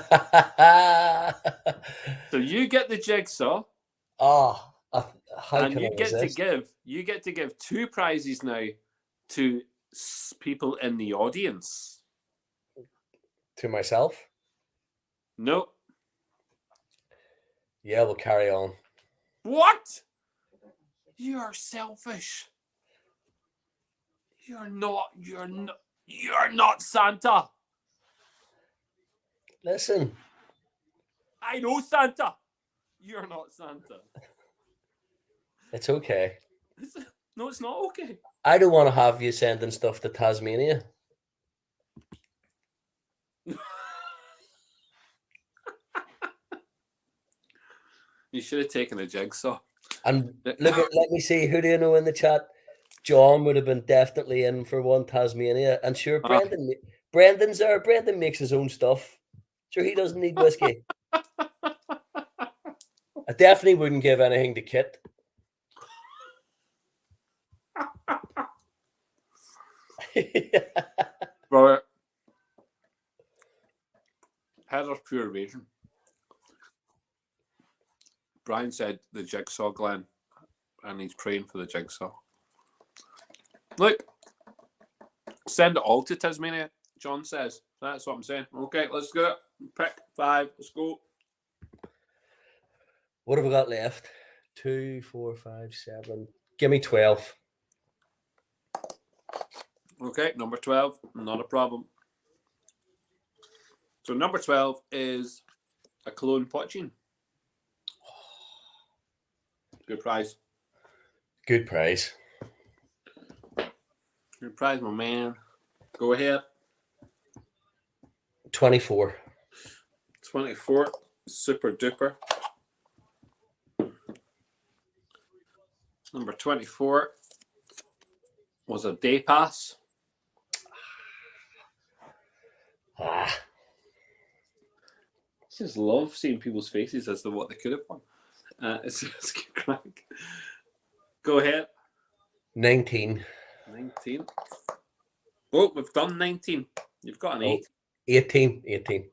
you get the jigsaw. How and can you I get resist? you get to give 2 prizes now to people in the audience. To myself? No. Yeah, we'll carry on. What? You are selfish. You're not Santa. Listen. I know Santa. You're not Santa. It's okay. No, it's not okay. I don't want to have you sending stuff to Tasmania. You should have taken a jigsaw. And let me see, who do you know in the chat? John would have been definitely in for one Tasmania. And sure, Brendan's there. Brendan makes his own stuff. Sure, he doesn't need whiskey. I definitely wouldn't give anything to Kit. Brother, Heather's pure raging. Brian said the jigsaw, Glenn, and he's praying for the jigsaw. Look, send it all to Tasmania, John says. That's what I'm saying. Okay, let's go. Pick 5. Let's go. What have we got left? 2, 4, 5, 7. Give me 12. Okay, number 12. Not a problem. So number 12 is a Cologne Potchine. Good prize. Good prize. Good prize, my man. Go ahead. 24. 24. Super duper. Number 24 was a day pass. I just love seeing people's faces as to what they could have won. It's good crack. Go ahead. 19. 19. Oh, we've done 19. You've got an 8. 18. 18.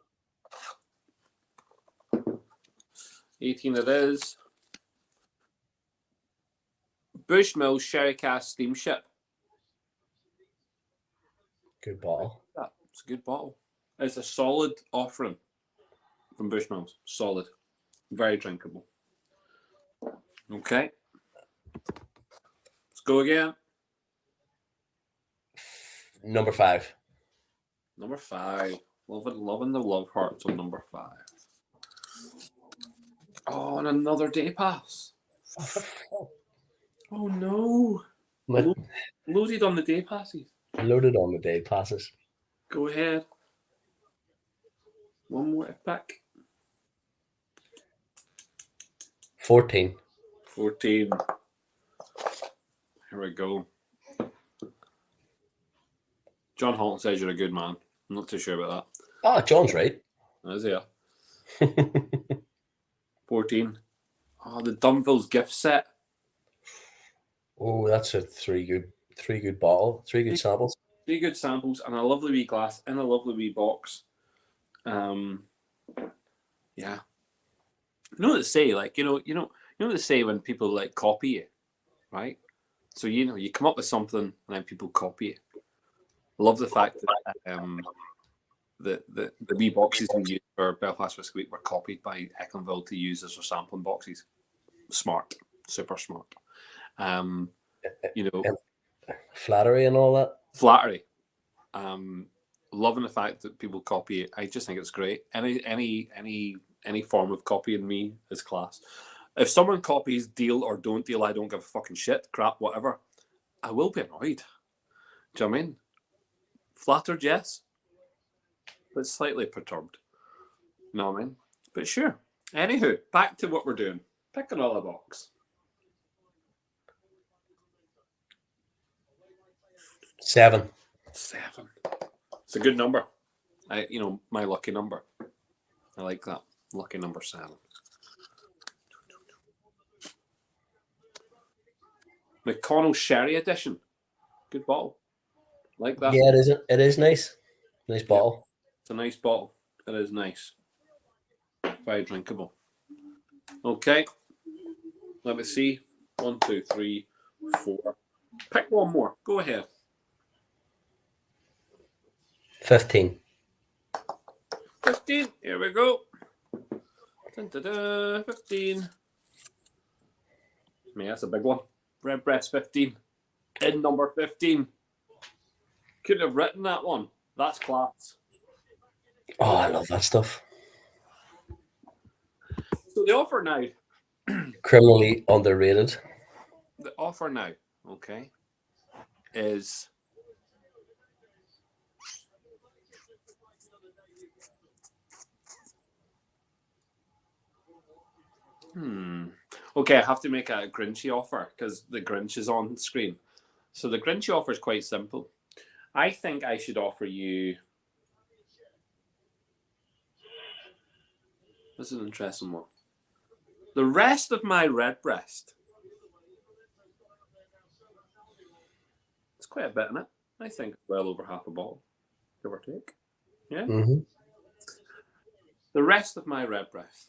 18 it is. Bushmills Sherry Cask Steamship. Good bottle. It's a good bottle. It's a solid offering from Bushmills. Solid. Very drinkable. Okay. Let's go again. Number 5. Number 5. Loving the love hearts on number 5. Oh, and another day pass. Oh no. Loaded on the day passes. Loaded on the day passes. Go ahead. One more pick. 14. 14. Here we go. John Holton says you're a good man. I'm not too sure about Ah, John's right. that. Is he? 14. Oh, the Dunville's gift set. Oh, that's a 3 good bottle. 3 good samples. 3 good samples and a lovely wee glass in a lovely wee box. Yeah. You know what they say, like, you know what they say when people like copy you, right? So you come up with something and then people copy it. Love the fact that the wee boxes we used for Belfast Whisky Week were copied by Ecklenville to use as their sampling boxes. Smart, super smart. Flattery and all that. Flattery. Loving the fact that people copy it. I just think it's great. Any form of copying me is class. If someone copies deal or don't deal, I don't give a fucking shit, crap, whatever. I will be annoyed. Do you know what I mean? Flattered, yes, but slightly perturbed. You know what I mean? But sure. Anywho, back to what we're doing. Pick another box. 7. 7. It's a good number. My lucky number. I like that. Lucky number 7. McConnell Sherry Edition. Good bottle. Like that. Yeah, it is nice. Nice bottle. It's a nice bottle. It is nice. Very drinkable. Okay. Let me see. 1, 2, 3, 4. Pick one more. Go ahead. 15. 15. Here we go. Dun, dun, dun, 15. Man, that's a big one. Redbreast 15. In number 15. Couldn't have written that one. That's class. Oh, I love that stuff. So the offer now. Criminally underrated. The offer now, okay, is okay, I have to make a Grinchy offer because the Grinch is on screen. So the Grinchy offer is quite simple. I think I should offer you. This is an interesting one. The rest of my Redbreast. It's quite a bit in it. I think well over half a bottle, give or take. Yeah. Mm-hmm. The rest of my Redbreast.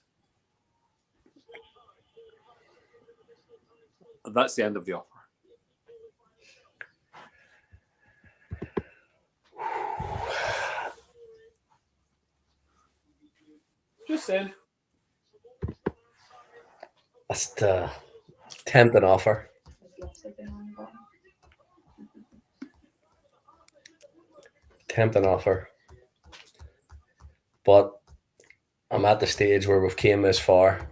That's the end of the offer. Just saying. That's the tempting offer. Tempting offer. But I'm at the stage where we've came this far.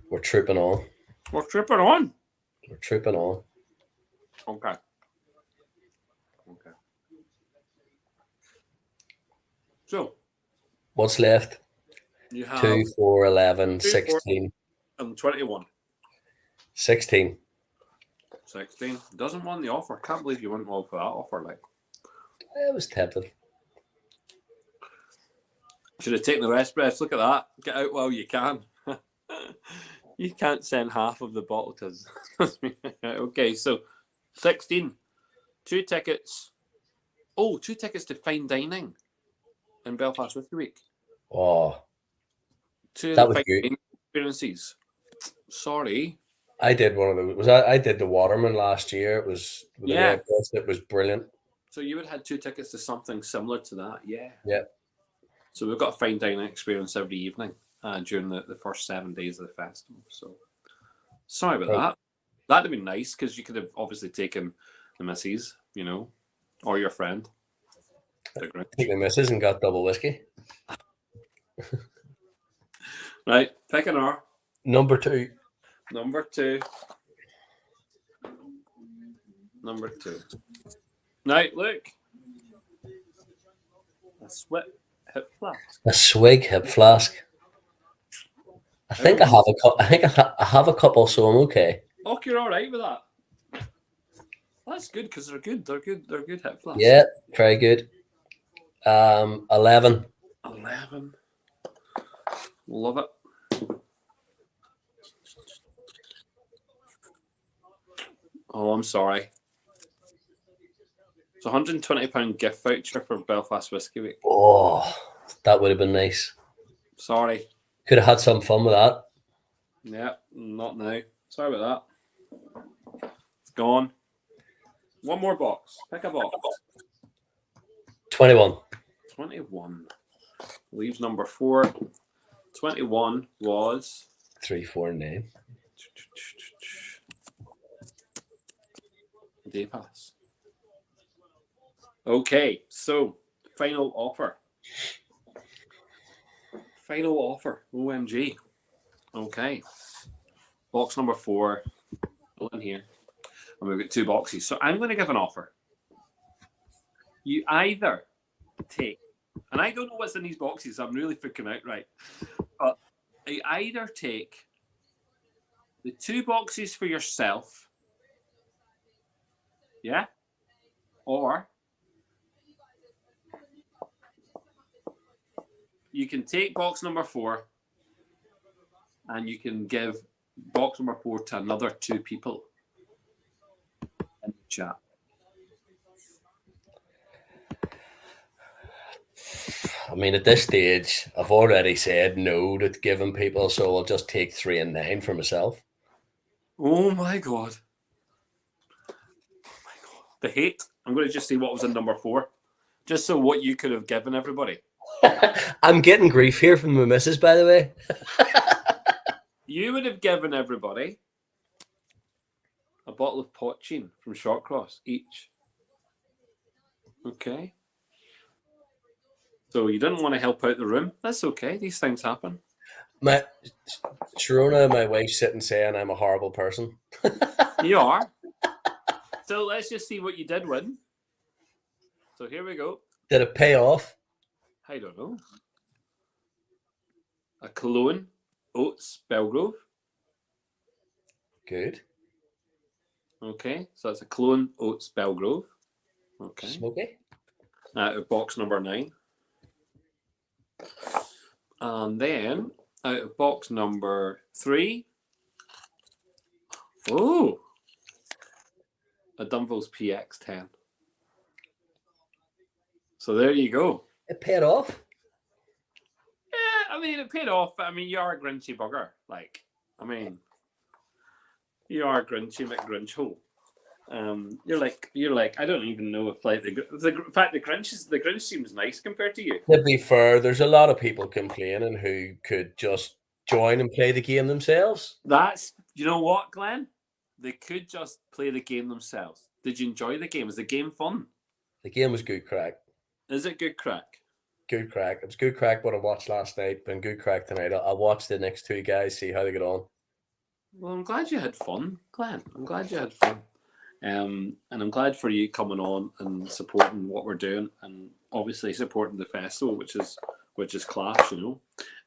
We're trooping on. We're tripping on. We're trooping on. Okay. Okay. So, What's left? you have 2, 4, 11, 2, 4, 16. and 21. 16. 16. Doesn't want the offer. Can't believe you wouldn't go for that offer. Like, It was tempting. should have taken the rest, Brett. Look at that. Get out while you can. You can't send half of the bottle to. Okay, so 16. 2 tickets. Oh, 2 tickets to fine dining in Belfast Whisky Week. Oh, 2 that was fine good. dining experiences. Sorry. I did one of those. I did the Waterman last year. It was with the Yeah. Red Cross. It was brilliant. So you would have had 2 tickets to something similar to that, yeah. Yeah. So we've got a fine dining experience every evening during the first 7 days of the festival. So sorry about that. That'd have been nice because you could have obviously taken the missus, you know, or your friend. Take the missus and got double whiskey. Right, pick an R. Number 2. Number 2. Number 2. Now, look. A sweat hip flask. A swig hip flask. I think I have a I think I have a couple, so I'm okay. Oh, you're all right with that. That's good because they're good. They're good. They're good hip flasks. Yeah, very good. 11. 11. Love it. Oh, I'm sorry. It's a £120 gift voucher for Belfast Whiskey Week. Oh, that would have been nice. Sorry. Could have had some fun with that. Yeah, not now. Sorry about that. It's gone. One more box. Pick a box. 21. 21. Leaves number 4. 21 was 349. Day pass. Okay, so final offer. Final offer. OMG. Okay. Box number 4. Go in here. And we've got 2 boxes. So I'm going to give an offer. You either take, and I don't know what's in these boxes. I'm really freaking out, right? But you either take the 2 boxes for yourself, yeah, or you can take box number 4 and you can give box number 4 to another 2 people in the chat. I mean, at this stage, I've already said no to giving people, so I'll just take 3 and 9 for myself. Oh my god. Oh my god. The hate. I'm going to just see what was in number 4. Just so what you could have given everybody. I'm getting grief here from the missus, by the way. You would have given everybody a bottle of Potchine from Shotcross each. Okay. So you didn't want to help out the room. That's okay. These things happen. My Sharona, my wife's sitting saying I'm a horrible person. You are. So let's just see what you did win. So here we go. Did it pay off? I don't know. A Cologne Oats Belgrove. Good. Okay, so that's a Cologne Oats Belgrove. Okay. Smoky. Out of box number 9. And then out of box number 3. Oh, a Dunville's PX10. So there you go. It paid off. Yeah, I mean, it paid off. But I mean, you are a Grinchy bugger. Like, I mean, you are a Grinchy McGrinchhole. You're like, I don't even know if like in fact the Grinch seems nice compared to you. To be fair, there's a lot of people complaining who could just join and play the game themselves. That's, you know what, Glenn? They could just play the game themselves. Did you enjoy the game? Was the game fun? The game was good crack. Is it good crack? Good crack. It was good crack what I watched last night, and good crack tonight. I'll watch the next 2 guys, see how they get on. Well, I'm glad you had fun, Glenn. I'm glad you had fun. And I'm glad for you coming on and supporting what we're doing, and obviously supporting the festival, which is class, you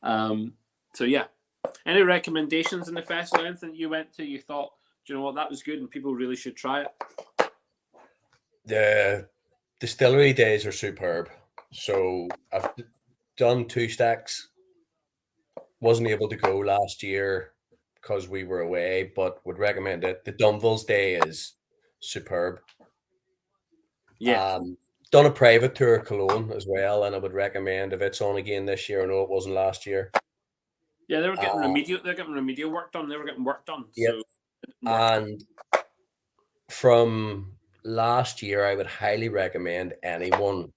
know. So yeah, any recommendations in the festival? Anything you went to, you thought, do you know what, that was good and people really should try it? The distillery days are superb. So I've done 2 stacks. Wasn't able to go last year because we were away, but would recommend it. The Dunville's Day is superb. Yeah. Done a private tour of Cologne as well, and I would recommend if it's on again this year. I know it wasn't last year. Yeah, they were getting remedial work done. They were getting work done. Yep. So and from last year, I would highly recommend anyone,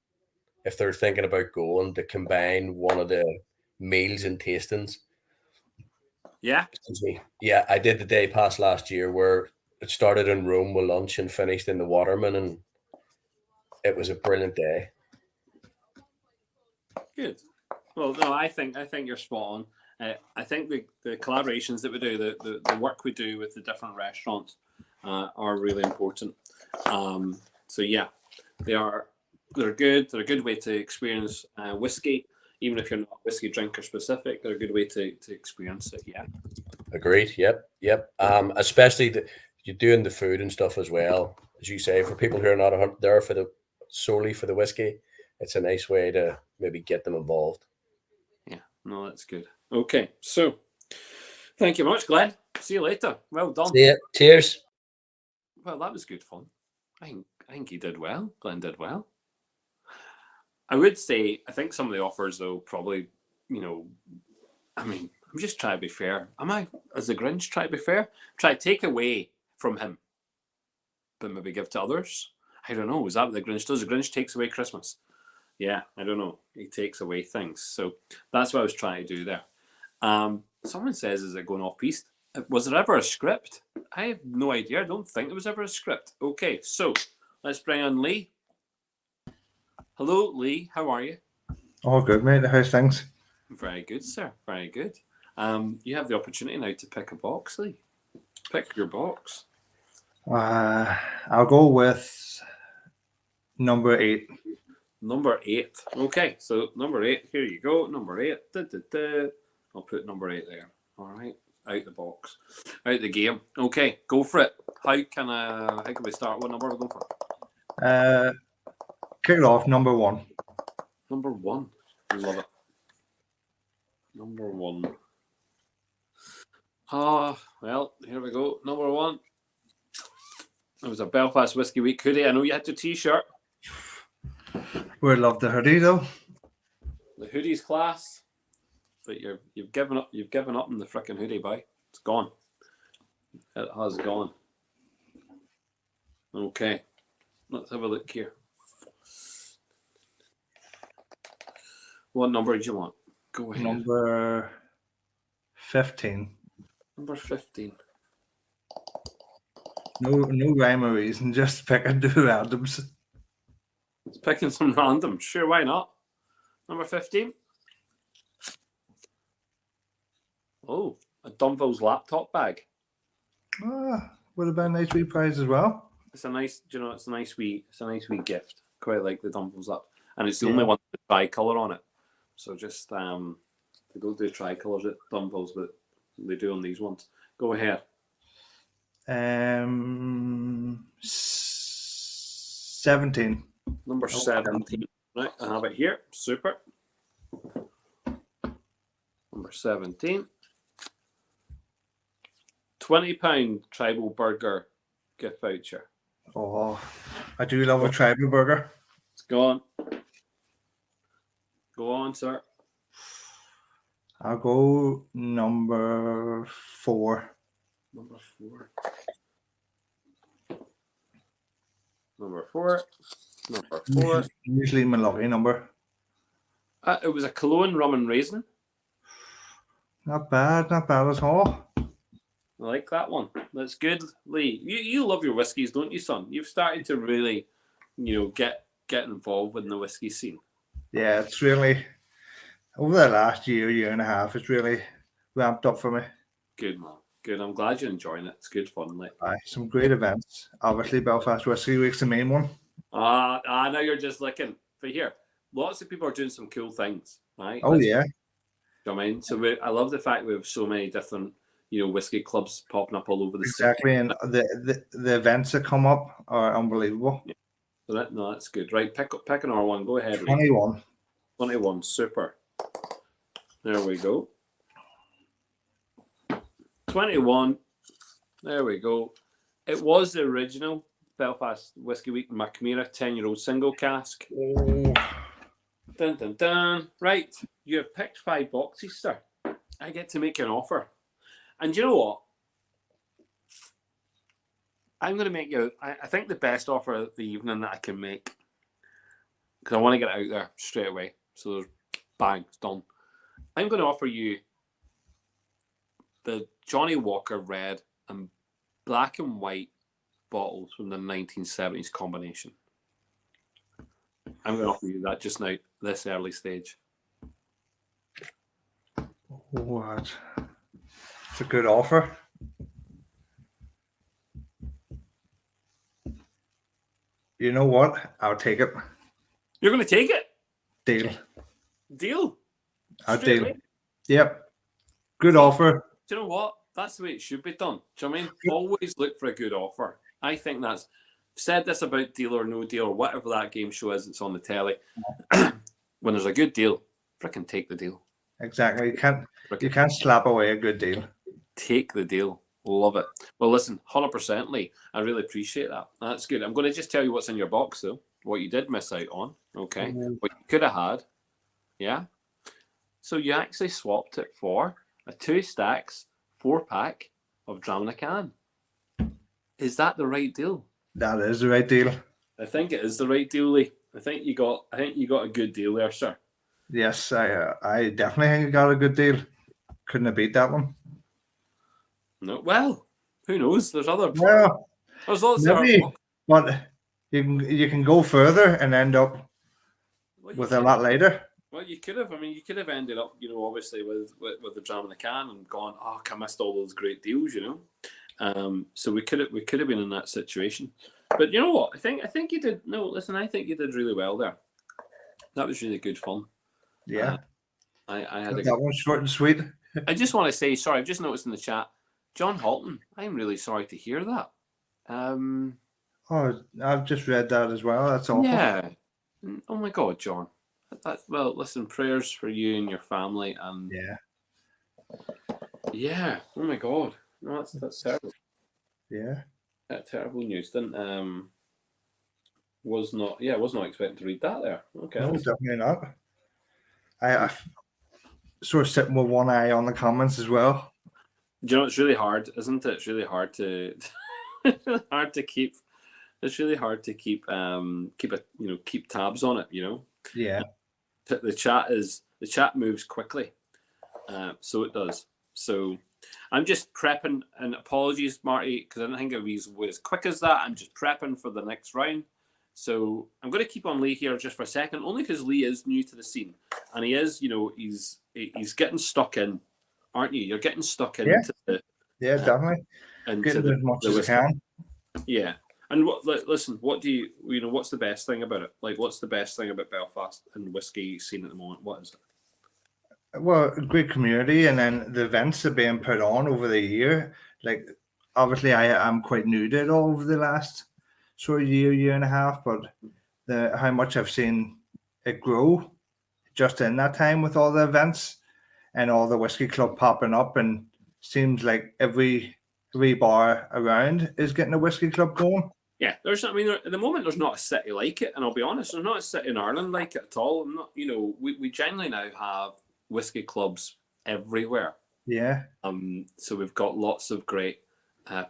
if they're thinking about going, to combine one of the meals and tastings. Yeah. Excuse me. Yeah, I did the day pass last year where it started in Rome with lunch and finished in the Waterman, and it was a brilliant day. Good. Well, no, I think you're spot on. I think the collaborations that we do, the work we do with the different restaurants, are really important. So yeah, they're good. They're a good way to experience whiskey, even if you're not whiskey drinker specific. They're a good way to experience it. Yeah. Agreed. Yep. Especially you're doing the food and stuff as well, as you say, for people who are not there solely for the whiskey. It's a nice way to maybe get them involved. Yeah. No, that's good. Okay, so thank you much, Glenn. See you later. Well done. See ya. Cheers. Well, that was good fun. I think he did well. Glenn did well. I would say I think some of the offers though probably, I mean, I'm just trying to be fair. Am I, as the Grinch, try to be fair? Try to take away from him, but maybe give to others. I don't know. Is that what the Grinch does? The Grinch takes away Christmas. Yeah, I don't know. He takes away things. So that's what I was trying to do there. Someone says, is it going off piste? Was there ever a script? I have no idea. I don't think there was ever a script. Okay, so let's bring on Lee. Hello, Lee. How are you? All good, mate. How's things? Very good, sir. Very good. You have the opportunity now to pick a box, Lee. Pick your box. I'll go with number 8. Number 8. Okay, so number 8. Here you go. Number 8. I'll put number 8 there. All right. Out the box. Out the game. Okay, go for it. How can we start? What number are we going for? Kick it off, number 1. Number 1. Love it. Number 1. Well, here we go. Number 1. It was a Belfast Whiskey Week hoodie. I know you had your t-shirt. We'd love the hoodie though. The hoodie's class, but you've given up. You've given up on the frickin' hoodie, boy. It's gone. It has gone. Okay, let's have a look here. What number do you want? Go ahead. Number 15. Number 15. No rhyme or reason, just picking 2 randoms. It's picking some random. Sure, why not? Number 15. Oh, a Dunville's laptop bag. Would have been a nice wee prize as well. It's a nice, it's a nice wee gift. Quite like the Dunville's laptop, and it's the only one with tricolour on it. So just they don't do tricolours at Dunville's, but they do on these ones. Go ahead. 17. Number 17. Right, I have it here. Super. Number 17. £20 Tribal Burger gift voucher. Oh, I do love a tribal burger. It's gone. Go on, sir. I'll go number 4. Number 4. Number 4. Number 4. Usually my lucky number. It was a Cologne rum and raisin. Not bad at all. I like that one. That's good, Lee. You love your whiskies, don't you, son? You've started to really, get involved in the whiskey scene. Yeah, it's really over the last year and a half. It's really ramped up for me. Good, man. Good. I'm glad you're enjoying it. It's good fun, like. Some great events. Obviously, Belfast Whiskey Week's the main one. Now you're just looking for here. Lots of people are doing some cool things, right? Oh, yeah. You know what I mean? So I love the fact we have so many different, whiskey clubs popping up all over the city. Exactly, and the events that come up are unbelievable. Yeah. So that's good. Right, pick another one. Go ahead. 21. 21, super. There we go. 21. There we go. It was the original Belfast Whiskey Week Macmira 10-year-old single cask. Oh. Dun, dun, dun. Right, you have picked 5 boxes, sir. I get to make an offer. And you know what? I'm going to make you. I think the best offer of the evening that I can make, because I want to get it out there straight away. So there's bang, it's done. I'm going to offer you the Johnny Walker red and black and white bottles from the 1970s combination. I'm going to offer you that just now, this early stage. What? It's a good offer. You know what? I'll take it. You're going to take it? Deal. Deal? I'll Straight deal. away? Yep. Good offer. Do you know what? That's the way it should be done. Do you know what I mean? Always look for a good offer. I think that's said this about Deal or No Deal or whatever that game show is that's on the telly. When there's a good deal, frickin' take the deal. Exactly. You can't slap away a good deal. Take the deal. Love it. Well, listen, 100%, Lee. I really appreciate that. That's good. I'm going to just tell you what's in your box, though. What you did miss out on. Okay. What you could have had. Yeah. So you actually swapped it for a 2 stacks, 4-pack of Dram in a Can. Is that the right deal? That is the right deal. I think it is the right deal, Lee. I think you got a good deal there, sir. Yes, I definitely think I got a good deal. Couldn't have beat that one. No, well, who knows? There's other. Well, There's lots maybe, of. but you can go further and end up with a lot later. Well, you could have. I mean, you could have ended up, obviously with the Dram in the Can and gone, oh, I missed all those great deals, So we could have been in that situation. But you know what? I think you did. No, listen, I think you did really well there. That was really good fun. Yeah, I had that one short and sweet. I just want to say sorry. I've just noticed in the chat, John Halton. I'm really sorry to hear that. Oh, I've just read that as well. That's awful. Yeah. Oh my God, John. Well, listen, prayers for you and your family, and yeah. Oh my God, no, that's terrible. Yeah, That terrible news. Didn't was not expecting to read that there. Okay, no, definitely not. I sort of sitting with one eye on the comments as well. Do you know it's really hard, isn't it? It's really hard to hard to keep. It's really hard to keep keep tabs on it. Yeah. The chat moves quickly, so it does. So I'm just prepping, and apologies, Marty, because I didn't think it was as quick as that. I'm just prepping for the next round. So I'm going to keep on Lee here just for a second, only because Lee is new to the scene, and he is, he's getting stuck in, aren't you? You're getting stuck into Definitely. Getting as much as I can. Yeah. And listen, what do you what's the best thing about it? Like, what's the best thing about Belfast and whiskey scene at the moment? What is it? Well, a great community, and then the events that are being put on over the year. Like, obviously, I am quite new to it all over the last sort of year and a half, but how much I've seen it grow just in that time with all the events and all the whiskey club popping up, and seems like every bar around is getting a whiskey club going. Yeah, at the moment there's not a city like it, and I'll be honest, there's not a city in Ireland like it at all. I'm not, we generally now have whiskey clubs everywhere. Yeah. So we've got lots of great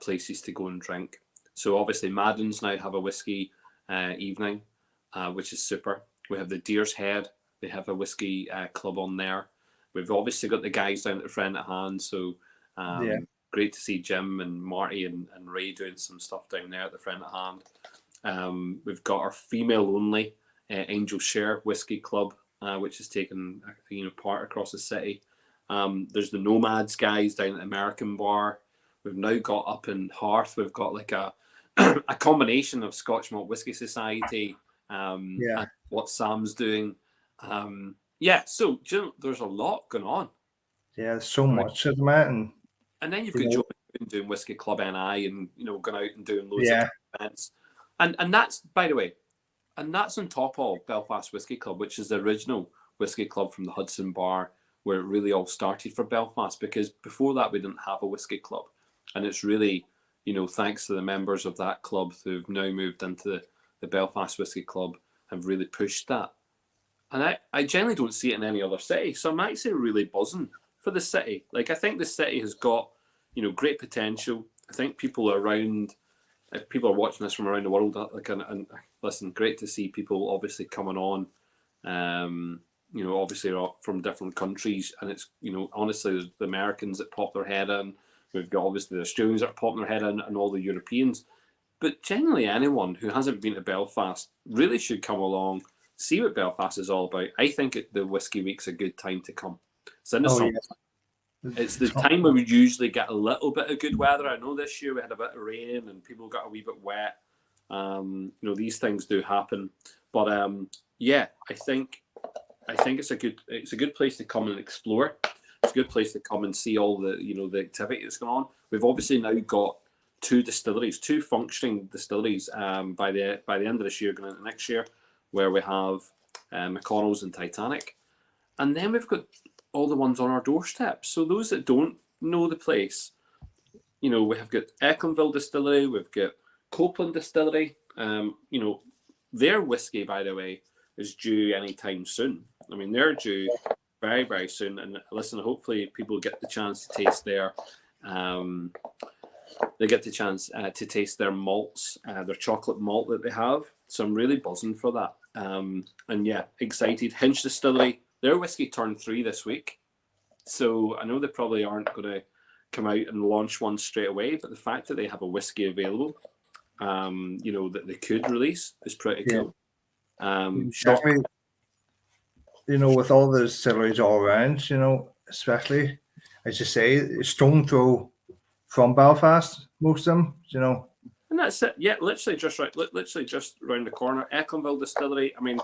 places to go and drink. So obviously Madden's now have a whiskey evening, which is super. We have the Deer's Head. They have a whiskey club on there. We've obviously got the guys down at the Friend at Hand. So great to see Jim and Marty and Ray doing some stuff down there at the Friend at Hand. We've got our female only Angel Share Whiskey Club, which is taking part across the city. There's the Nomads guys down at the American Bar. We've now got up in Hearth. We've got like a a combination of Scotch Malt Whisky Society. And what Sam's doing. So there's a lot going on. Yeah, there's so much at the moment. And then you've got Joe doing Whiskey Club NI and going out and doing loads of events. And that's, by the way, and that's on top of Belfast Whiskey Club, which is the original whiskey club from the Hudson Bar, where it really all started for Belfast, because before that we didn't have a whiskey club. And it's really, thanks to the members of that club who've now moved into the Belfast Whiskey Club, have really pushed that. And I generally don't see it in any other city. So I'm actually really buzzing for the city. Like, I think the city has got, great potential. I think people around if people are watching this from around the world, and listen, great to see people obviously coming on. Obviously from different countries, and it's honestly there's the Americans that pop their head in. We've got obviously the Australians that are popping their head in, and all the Europeans. But generally, anyone who hasn't been to Belfast really should come along, see what Belfast is all about. I think the Whiskey Week's a good time to come. It's in the summer. Yeah. It's the time when we usually get a little bit of good weather. I know this year we had a bit of rain and people got a wee bit wet. These things do happen. But I think it's a good place to come and explore. It's a good place to come and see all the the activity that's going on. We've obviously now got two functioning distilleries by the end of this year, going into next year, where we have McConnell's and Titanic, and then we've got all the ones on our doorstep. So those that don't know the place, we have got Ecklenville Distillery, we've got Copeland Distillery. Their whiskey, by the way, is due anytime soon. I mean, they're due very, very soon. And listen, hopefully people get the chance to taste their malts, their chocolate malt that they have. So I'm really buzzing for that. Excited. Hinch Distillery, their whiskey turned 3 this week. So I know they probably aren't going to come out and launch one straight away, but the fact that they have a whiskey available, that they could release is pretty cool. Definitely, with all the distilleries all around, especially, as you say, stone throw from Belfast, most of them, And that's it. Yeah, literally just around the corner. Ecklenville Distillery. I mean,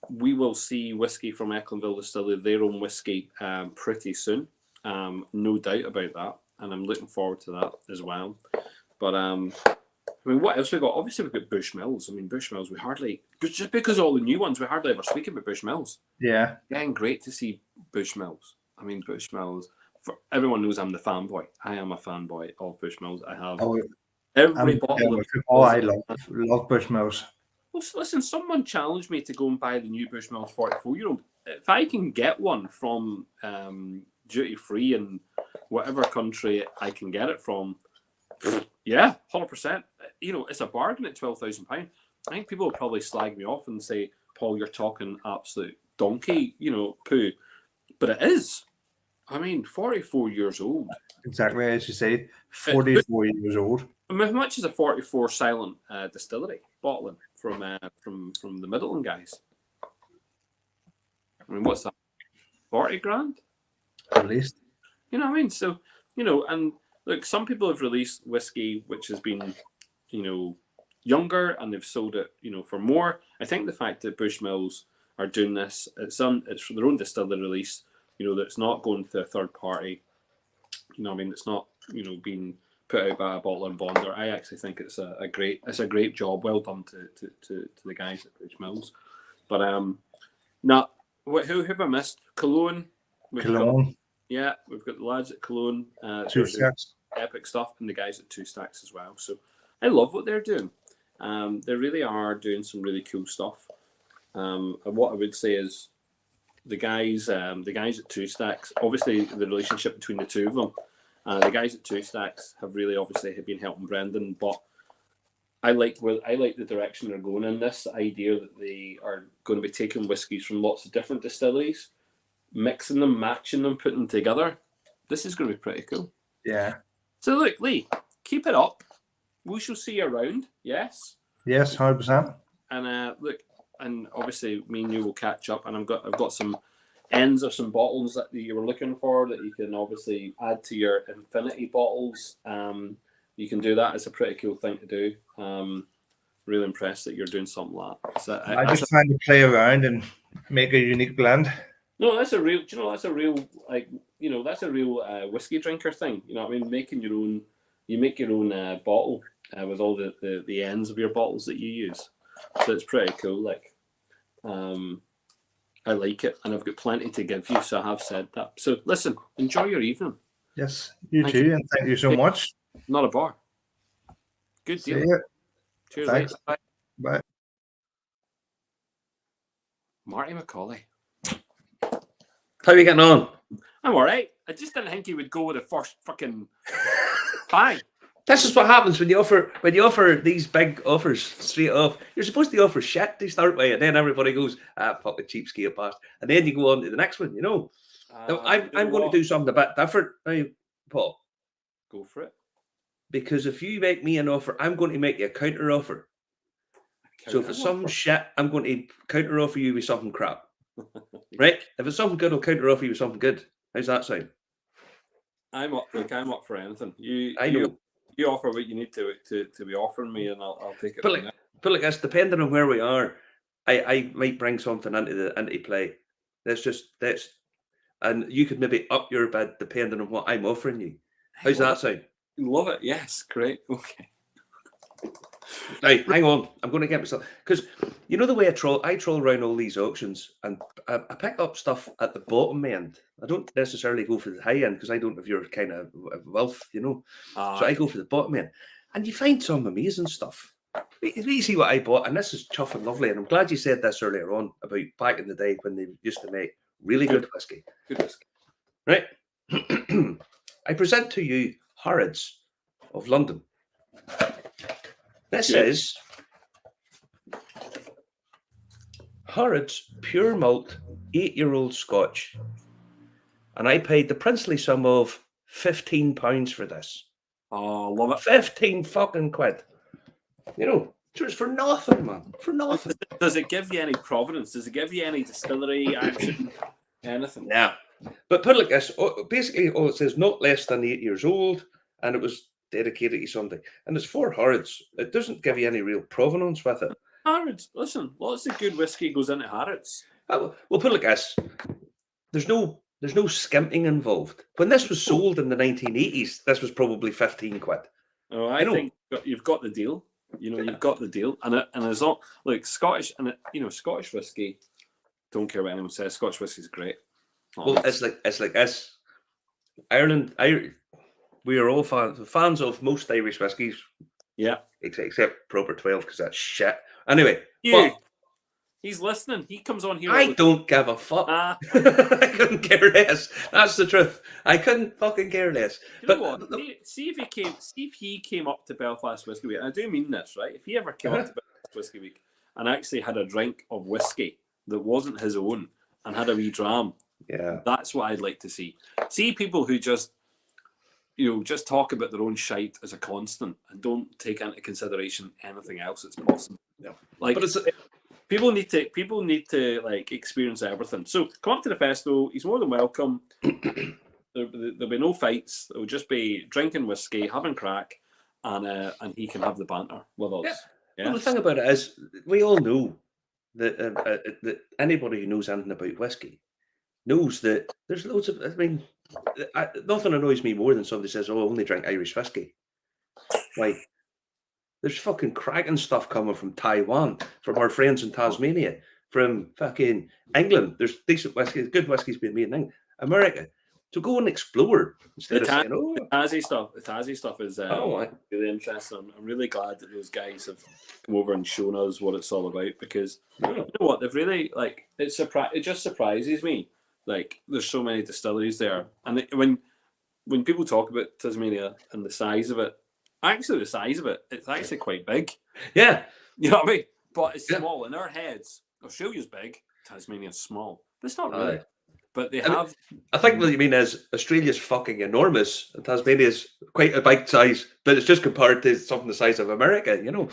we will see whiskey from Ecklenville Distillery, their own whiskey, pretty soon. No doubt about that. And I'm looking forward to that as well. But what else we got? Obviously, we've got Bushmills. I mean, Bushmills, just because all the new ones, we hardly ever speak about Bushmills. Yeah. Again, great to see Bushmills. I mean, Bushmills, everyone knows I'm the fanboy. I am a fanboy of Bushmills. I have every bottle of I love Bushmills. Well, listen, someone challenged me to go and buy the new Bushmills 44-year-old. If I can get one from duty-free in whatever country I can get it from, yeah, 100%. It's a bargain at £12,000. I think people will probably slag me off and say, Paul, you're talking absolute donkey, poo. But it is. I mean, 44 years old. Exactly, as you say, 44 years old. I mean, how much is a 44 silent distillery bottling from the Midland guys? I mean, what's that? 40 grand? At least. You know what I mean? So, and look, some people have released whiskey which has been, younger, and they've sold it, for more. I think the fact that Bushmills are doing this, it's for their own distillery release, that it's not going to a third party. It's not, being put out by a bottler and bonder. I actually think it's a great job. Well done to the guys at Bushmills. But who have I missed? Cologne. We've got the lads at Cologne. Two Stacks. Epic stuff, and the guys at Two Stacks as well. So I love what they're doing. They really are doing some really cool stuff. And what I would say is the guys at Two Stacks, obviously the relationship between the two of them, the guys at Two Stacks have really obviously been helping Brendan, but I like the direction they're going in. This idea that they are going to be taking whiskies from lots of different distilleries, mixing them, matching them, putting them together. This is going to be pretty cool. Yeah. So look, Lee, keep it up. We shall see you around. Yes. Yes, 100%. And look, and obviously me and you will catch up. And I've got some ends of some bottles that you were looking for that you can obviously add to your infinity bottles. You can do that. It's a pretty cool thing to do. Really impressed that you're doing something like that. So I just trying to play around and make a unique blend. No, that's a real whiskey drinker thing. You know what I mean? Making your own, you make your own bottle with all the ends of your bottles that you use. So it's pretty cool. I like it, and I've got plenty to give you, so I have said that. So listen, enjoy your evening. Yes, you too, and thank you so much. Not a bar. Good deal. Cheers. Thanks. Bye. Bye. Marty McCauley. How are you getting on? I'm all right. I just didn't think he would go with the first fucking bang. This is what happens when you offer these big offers straight off. You're supposed to offer shit to start with, and then everybody goes, fucking cheapskate bastard. And then you go on to the next one, you know. Now, I'm going to do something a bit different now, Paul. Go for it. Because if you make me an offer, I'm going to make you a counter offer. So if it's some shit, I'm going to counter offer you with something crap. Right? If it's something good, I'll counter offer you with something good. How's that sound? I'm up for anything. You offer what you need to be offering me, and I'll take it. But like this, depending on where we are, I might bring something into play. And you could maybe up your bid depending on what I'm offering you. How's that sound? Love it. Yes, great. Okay. Right, hang on. I'm going to get myself, because you know the way I troll around all these auctions, and I pick up stuff at the bottom end. I don't necessarily go for the high end because I don't have your kind of wealth, you know. So I go for the bottom end, and you find some amazing stuff. You see what I bought, and this is chuff and lovely. And I'm glad you said this earlier on about back in the day when they used to make really good whiskey. Good whiskey. Right. I present to you Harrods of London. This is Harrods Pure Malt 8-year-old Scotch. And I paid the princely sum of £15 for this. Oh, love it. 15 fucking quid. You know, it's for nothing, man. For nothing. Does it give you any provenance? Does it give you any distillery action? Anything? Yeah. But put it like this. Basically, all it says, not less than 8 years old. And it was dedicated to something. And it's for Harrods. It doesn't give you any real provenance with it. Harrods, listen, lots of good whiskey goes into Harrods. Well, put it like this. There's no skimping involved. When this was sold in the 1980s, this was probably 15 quid. Oh, I think you've got the deal. You know, you've got the deal. And it's all, like, Scottish, and Scottish whiskey, don't care what anyone says, Scottish whiskey is great. Well, it's like this. Ireland, we are all fans of most Irish whiskies. Yeah. Except Proper 12, because that's shit. Anyway. He's listening. He comes on here. I don't give a fuck. I couldn't care less. That's the truth. I couldn't fucking care less. You know what? See if he came up to Belfast Whiskey Week, and I do mean this, right? If he ever came up to Belfast Whiskey Week and actually had a drink of whiskey that wasn't his own and had a wee dram, that's what I'd like to see. See people who just talk about their own shite as a constant and don't take into consideration anything else that's possible. Yeah. Like, but people need to like experience everything. So come up to the festival. He's more than welcome. There'll be no fights. It'll just be drinking whiskey, having crack, and he can have the banter with us. Yeah. Well, the thing about it is, we all know that anybody who knows anything about whiskey knows that there's loads of. I mean, nothing annoys me more than somebody says, "Oh, I only drink Irish whiskey." Like, there's fucking cracking stuff coming from Taiwan, from our friends in Tasmania, from fucking England. There's decent whiskey, good whiskey's being made in England, America. So go and explore instead of saying, "Oh, the Tassie stuff is really interesting. I'm really glad that those guys have come over and shown us what it's all about, because you know what, they've really it just surprises me. Like, there's so many distilleries there, and when people talk about Tasmania and the size of it, it's actually quite big. Yeah, you know what I mean. But it's small in our heads. Australia's big, Tasmania's small. But it's not really. But they have. I think what you mean is Australia's fucking enormous, and Tasmania's quite a big size, but it's just compared to something the size of America. You know.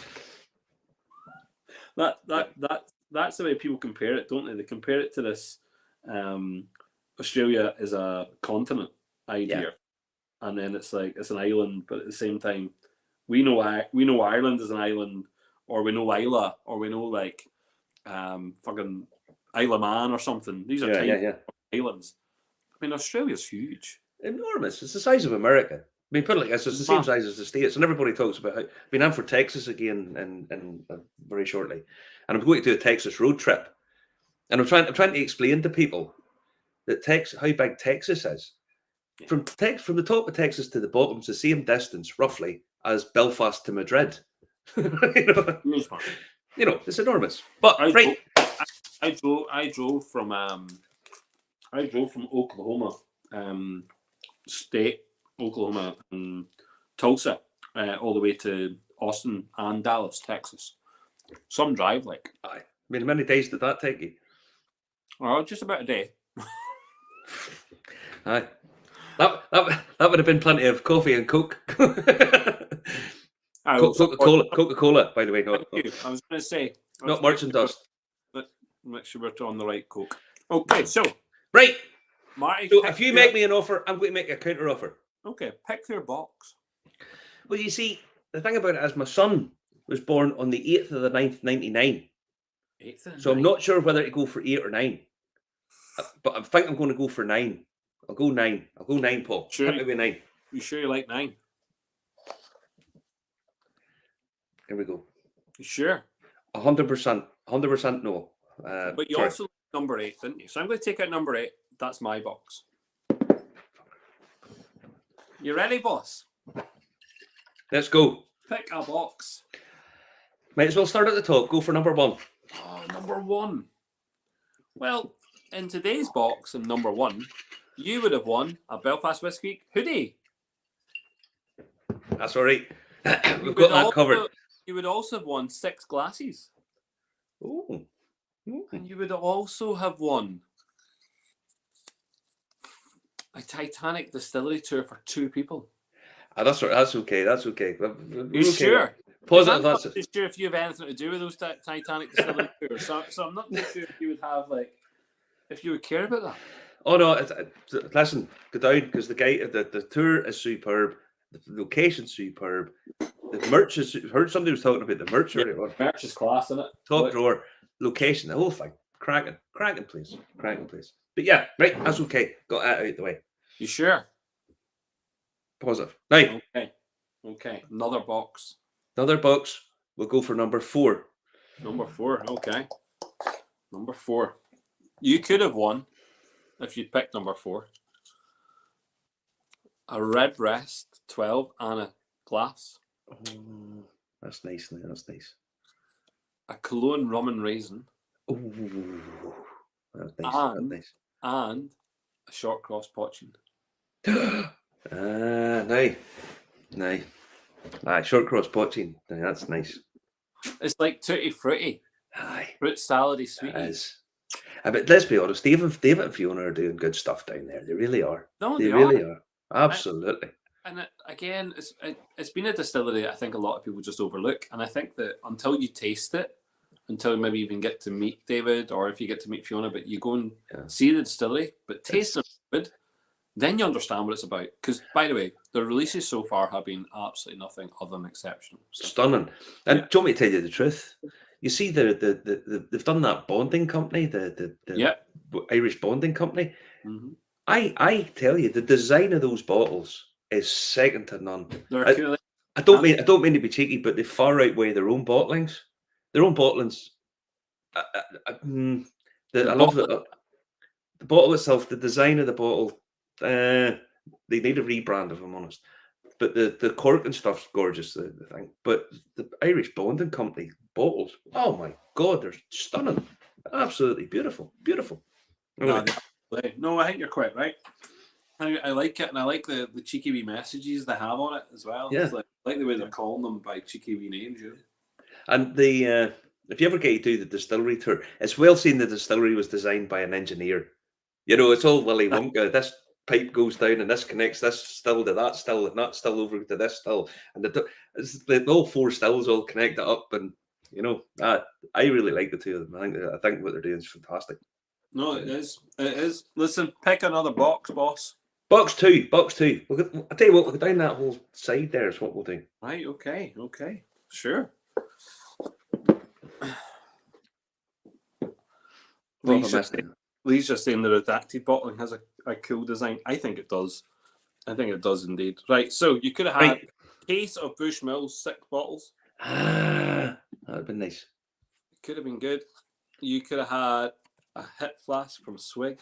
That's the way people compare it, don't they? They compare it to this. Australia is a continent idea, and then it's like it's an island, but at the same time, we know Ireland is an island, or we know Isla, or we know like fucking Isle of Man or something. These are tiny islands. I mean, Australia's huge, enormous. It's the size of America. I mean, put it like this: it's the same size as the States, and everybody talks about how. I mean, I'm for Texas again, and very shortly, and I'm going to do a Texas road trip. And I'm trying to explain to people that how big Texas is. From the top of Texas to the bottom, it's the same distance, roughly, as Belfast to Madrid. you know, it's enormous. But I drove from Oklahoma, Oklahoma, Tulsa, all the way to Austin and Dallas, Texas. Some drive like, Aye. I mean, how many days did that take you? oh, just about a day. Aye. That would have been plenty of coffee and Coke. I also- Coca-Cola, by the way, not Thank you. I was going to say, not merchant dust. Make sure we're on the right Coke. Okay, so Right. Marty, So pick if you your- make me an offer, I'm going to make a counter offer. okay, pick your box. Well, you see, the thing about it is my son was born on the 8th of the 9th, 99. So I'm not sure whether to go for 8 or 9. But I think I'm going to go for 9. I'll go 9. I'll go 9, Paul. Sure. Hit me with 9. You sure you like 9? Here we go. You sure? 100%. 100% no. But you sorry. also like number 8, didn't you? So I'm going to take out number 8. That's my box. You ready, boss? Let's go. Pick a box. Might as well start at the top. Go for number 1. Oh, number 1. Well, in today's box, in number 1, you would have won a Belfast Whiskey hoodie. That's all right. You We've would got that also- covered. You would also have won 6 glasses. Oh. And you would also have won a Titanic distillery tour for 2 people. That's okay. That's okay. We're You okay. sure? Positive I'm not answer. too sure if you have anything to do with those Titanic distillery tours. So I'm not too sure if you would have, like, if you would care about that. Oh no! Listen, go down because the tour is superb. The location's superb. The merch is. Heard somebody was talking about the merch earlier on. Merch is class, isn't it? Top drawer, location, the whole thing. Cracking place. But yeah, right. That's okay. Got that out the way. You sure? Positive. Right. Okay. Another box. Another box. We'll go for number 4. Number 4. Okay. Number 4. You could have won if you'd picked number 4. A Redbreast 12 and a glass. Oh, that's nice. That's nice. A Cologne rum and raisin. Oh, that's nice. And- That's And a short cross poaching. nice. Nay. Aye, short cross potching. Aye, that's nice. It's like tutti frutti. Aye, Fruit salady it sweetie. is. But let's be honest, David and Fiona are doing good stuff down there. They really are. No, They they really are. are. Absolutely. And again, it's been a distillery that I think a lot of people just overlook. And I think that until you taste it, until you maybe even get to meet David, or if you get to meet Fiona, but you go and Yeah. see the distillery, but taste it good, then you understand what it's about. Because, by the way, the releases so far have been absolutely nothing other than exceptional. So, Stunning. And do you want me to tell you the truth? You see, they've done that bonding company, the yeah. Irish bonding company. Mhm. I tell you, the design of those bottles is second to none. They're cool. I don't mean to be cheeky, but they far outweigh their own bottlings. Their own bottlings. I love the bottle itself. The design of the bottle. They need a rebrand, if I'm honest. But the cork and stuff's gorgeous. The thing. But the Irish Bonding Company bottles. Oh my God, they're stunning. Absolutely beautiful. Beautiful. Anyway, No, I think you're quite right. I like it, and I like the cheeky wee messages they have on it as well. Yeah. It's like, I like the way they're calling them by cheeky wee names. You know? and the if you ever get to do the distillery tour, it's well seen the distillery was designed by an engineer. You know, it's all Willy Wonka. This pipe goes down and this connects this still to that still and that still over to this still, and all 4 stills all connect it up. And you know, I really like the 2 of them. I think what they're doing is fantastic. No, it is. It is. Listen, pick another box, boss. Box 2. I'll tell you what, we'll go down that whole side there is what we'll do. Right, okay, sure. What Lee's have I just, missed? Lee's just saying the redacted bottling has a cool design. I think it does. I think it does indeed. Right, so you could have had Right. a case of Bushmills 6 bottles. That'd have been nice. Could have been good. You could have had a hit flask from Swig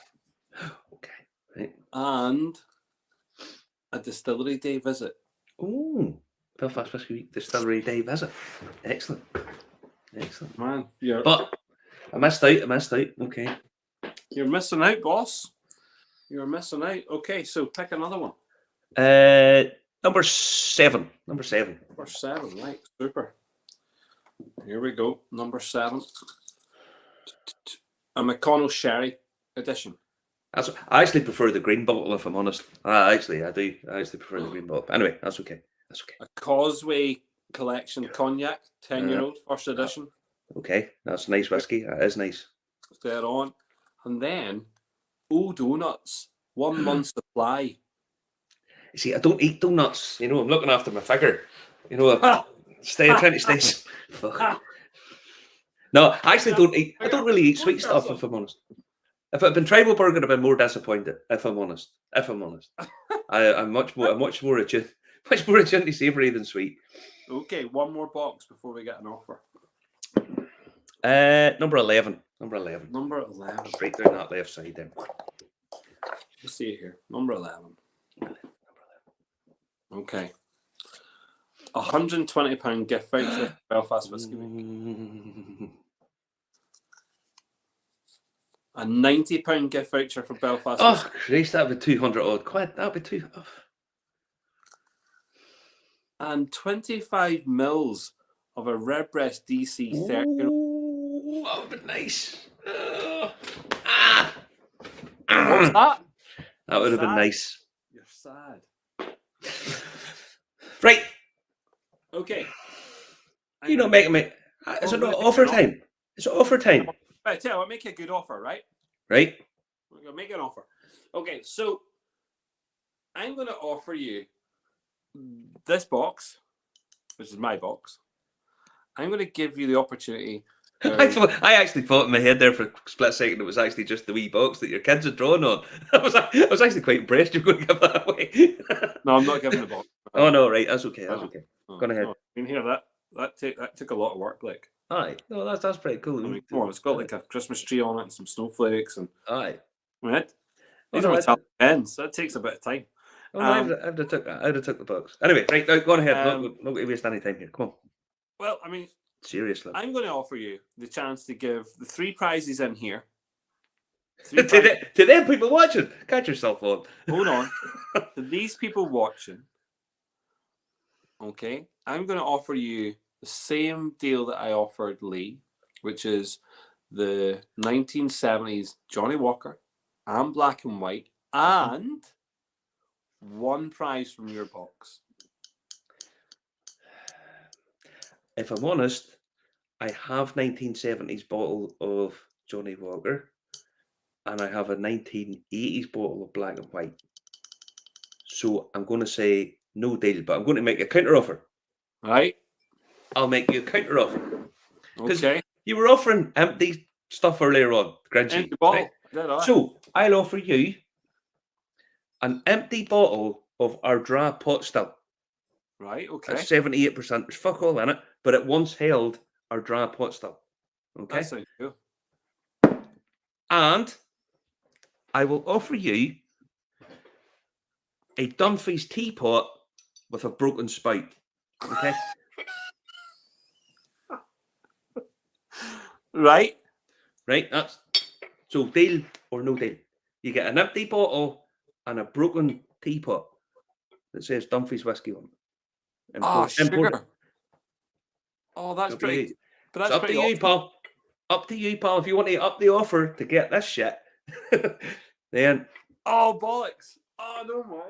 Okay. Right. and a distillery day visit. Oh, Belfast Whisky Week Distillery Day visit. Excellent. Man, But I missed out. Okay. you're missing out, boss. You're missing out. Okay, so pick another one. Number 7. Number 7. Number 7, right? Super. Here we go. Number 7. A McConnell Sherry edition. I actually prefer the green bottle, if I'm honest. I do. I actually prefer the green bottle. Anyway, that's okay. That's okay. A Causeway Collection Cognac, 10-year-old, first edition. Okay, that's nice whiskey. That is nice. Dead on. And then, Donuts, 1 month supply. You see, I don't eat donuts. You know, I'm looking after my figure. You know, I'm trying to stay. Fuck. No, I actually don't eat. I don't really eat sweet stuff, if I'm honest. If it had been Tribal Burger, I'd have been more disappointed. If I'm honest. I'm much more attuned to savoury than sweet. Okay, one more box before we get an offer. Number 11. Number 11. Number 11. Straight down that left side there. Let's see it here. Number 11. Okay. £120 gift voucher for Belfast Whisky Week. A £90 gift voucher for Belfast Oh, Whisky. Christ, that'd be 200 odd quid. That'd be too. Oh. And 25 mils of a Redbreast DC 30. Ooh, that would be nice. What's that? That would have been Sad. nice. You're sad. Right. Okay. You're not making me. Is it not offer time? It's offer time. Right, tell you, I'll make you a good offer, right? Right. We're going to make an offer. Okay, so I'm going to offer you this box, which is my box. I'm going to give you the opportunity. I actually thought in my head there for a split second it was actually just the wee box that your kids had drawn on. I was actually quite impressed you were going to give that away. No, I'm not giving the box. Oh no, right, that's okay. That's okay. Oh, Go on ahead. no. I mean, here that took a lot of work. Like, Aye, no, that's pretty cool. I mean, come on, it's got like a Christmas tree on it and some snowflakes, and Aye. right. Oh, These no, are I Italian pens, so that takes a bit of time. Oh, no, I'd have took the box. Anyway, right, now, go on ahead. Not going to waste any time here. Come on. Well, I mean, Seriously. I'm going to offer you the chance to give the 3 prizes in here. To them people watching, catch yourself on. Hold on. To these people watching, okay, I'm going to offer you the same deal that I offered Lee, which is the 1970s Johnny Walker and Black and White, and 1 prize from your box. If I'm honest, I have 1970s bottle of Johnny Walker, and I have a 1980s bottle of Black and White. So I'm going to say no deal, but I'm going to make a counter offer. Right? I'll make you a counter offer. Okay. You were offering empty stuff earlier on, Grinchy. Empty bottle. Right? Did I? So I'll offer you an empty bottle of our dry pot still. Right, okay. That's 78%. There's fuck all in it, but it once held our dry pot still. Okay. That sounds cool. And I will offer you a Dunphy's teapot with a broken spout. Okay. Right. Right. That's so deal or no deal. You get an empty bottle and a broken teapot that says Dunphy's whiskey on it. Oh, sugar. Imported. Oh, that's Up to pretty. you. But It's that's up to pretty you, awesome. pal. Up to you, pal. If you want to up the offer to get this shit, then Oh, bollocks. Oh, no, my.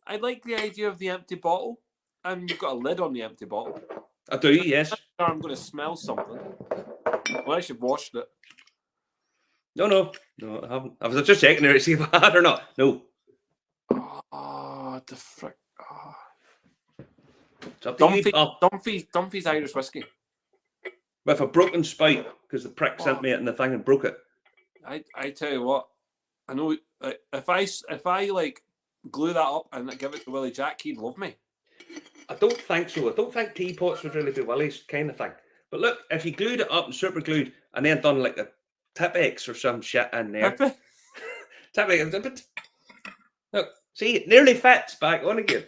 I like the idea of the empty bottle. And you've got a lid on the empty bottle. I do. Yes. I'm going to smell something. Well, I should have washed it. No, I haven't. I was just checking there to see if I had or not. No. Oh, the frick. Oh. It's up to you, pal. Dunphy's Irish whiskey. With a broken spout, because the prick sent me it in the thing and broke it. I tell you what, I know if I like glue that up and give it to Willie Jack, he'd love me. I don't think so. I don't think teapots would really be Willie's kind of thing. But look, if you glued it up and super glued and then done like a Tipp-Ex or some shit in there. Tipp-Ex. Look, see, it nearly fits back on again.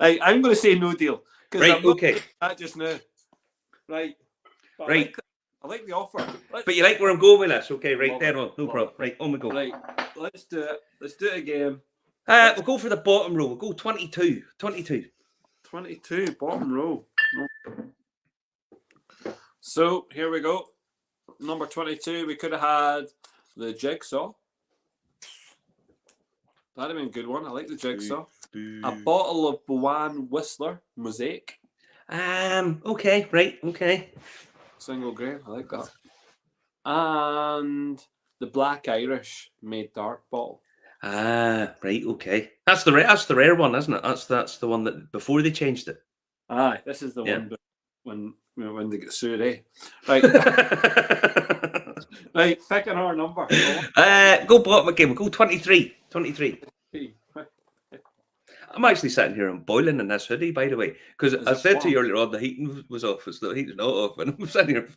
I'm going to say no deal. Right, okay. That just now. Right. But Right. I like the offer. But you like where I'm going with this? Okay, right, Love dead it. on. No Love problem. it. Right, on we go. Right. Let's do it. Let's do it again. We'll go for the bottom row. We'll go 22. 22. 22, bottom row. So here we go. Number 22, we could have had the Jigsaw. That'd have been a good one. I like the Jigsaw. A bottle of Boan Whistler Mosaic. Okay, right, okay. Single grain. I like that. And the Black Irish made dark bottle. Right, okay. That's the rare one, isn't it? That's the one that before they changed it. Aye, this is the Yeah. one when they get sued, eh? Right. Right, pick an our number. Go bottom again. We'll go 23. 23. I'm actually sitting here and boiling in this hoodie, by the way, because Is I it said to you warm? earlier on the heating was off. It's the heating's not off, and I'm sitting here.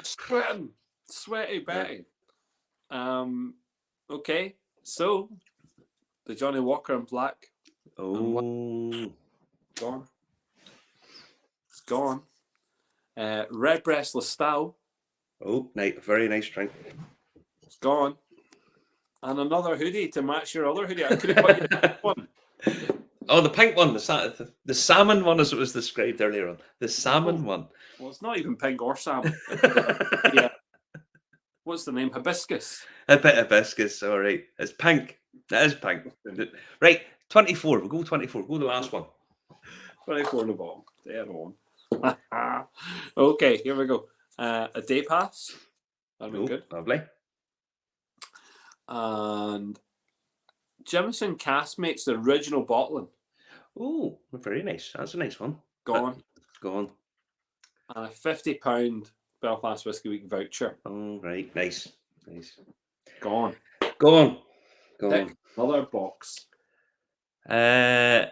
Sweating. Sweaty Betty. Okay, so the Johnny Walker in black, Oh, gone. It's gone. Redbreast Lestau, very nice drink. it's gone. And another hoodie to match your other hoodie. I could have put you that one. Oh, the pink one, the salmon one, as it was described earlier on. The salmon one. Well, it's not even pink or salmon. Yeah. What's the name? Hibiscus. A bit of hibiscus. All right, it's pink. It is pink. Right, 24. We'll go 24. Go the last one. 24 the ball. Dead on. Okay, here we go. A day pass. That'll be good. Lovely. And Jameson Castmates, the original bottling, Oh, very nice. That's a nice one. gone. Gone. And a £50 Belfast Whiskey Week voucher, Oh, right. Nice. Nice. gone. Go on. Go on. Pick another box. 3.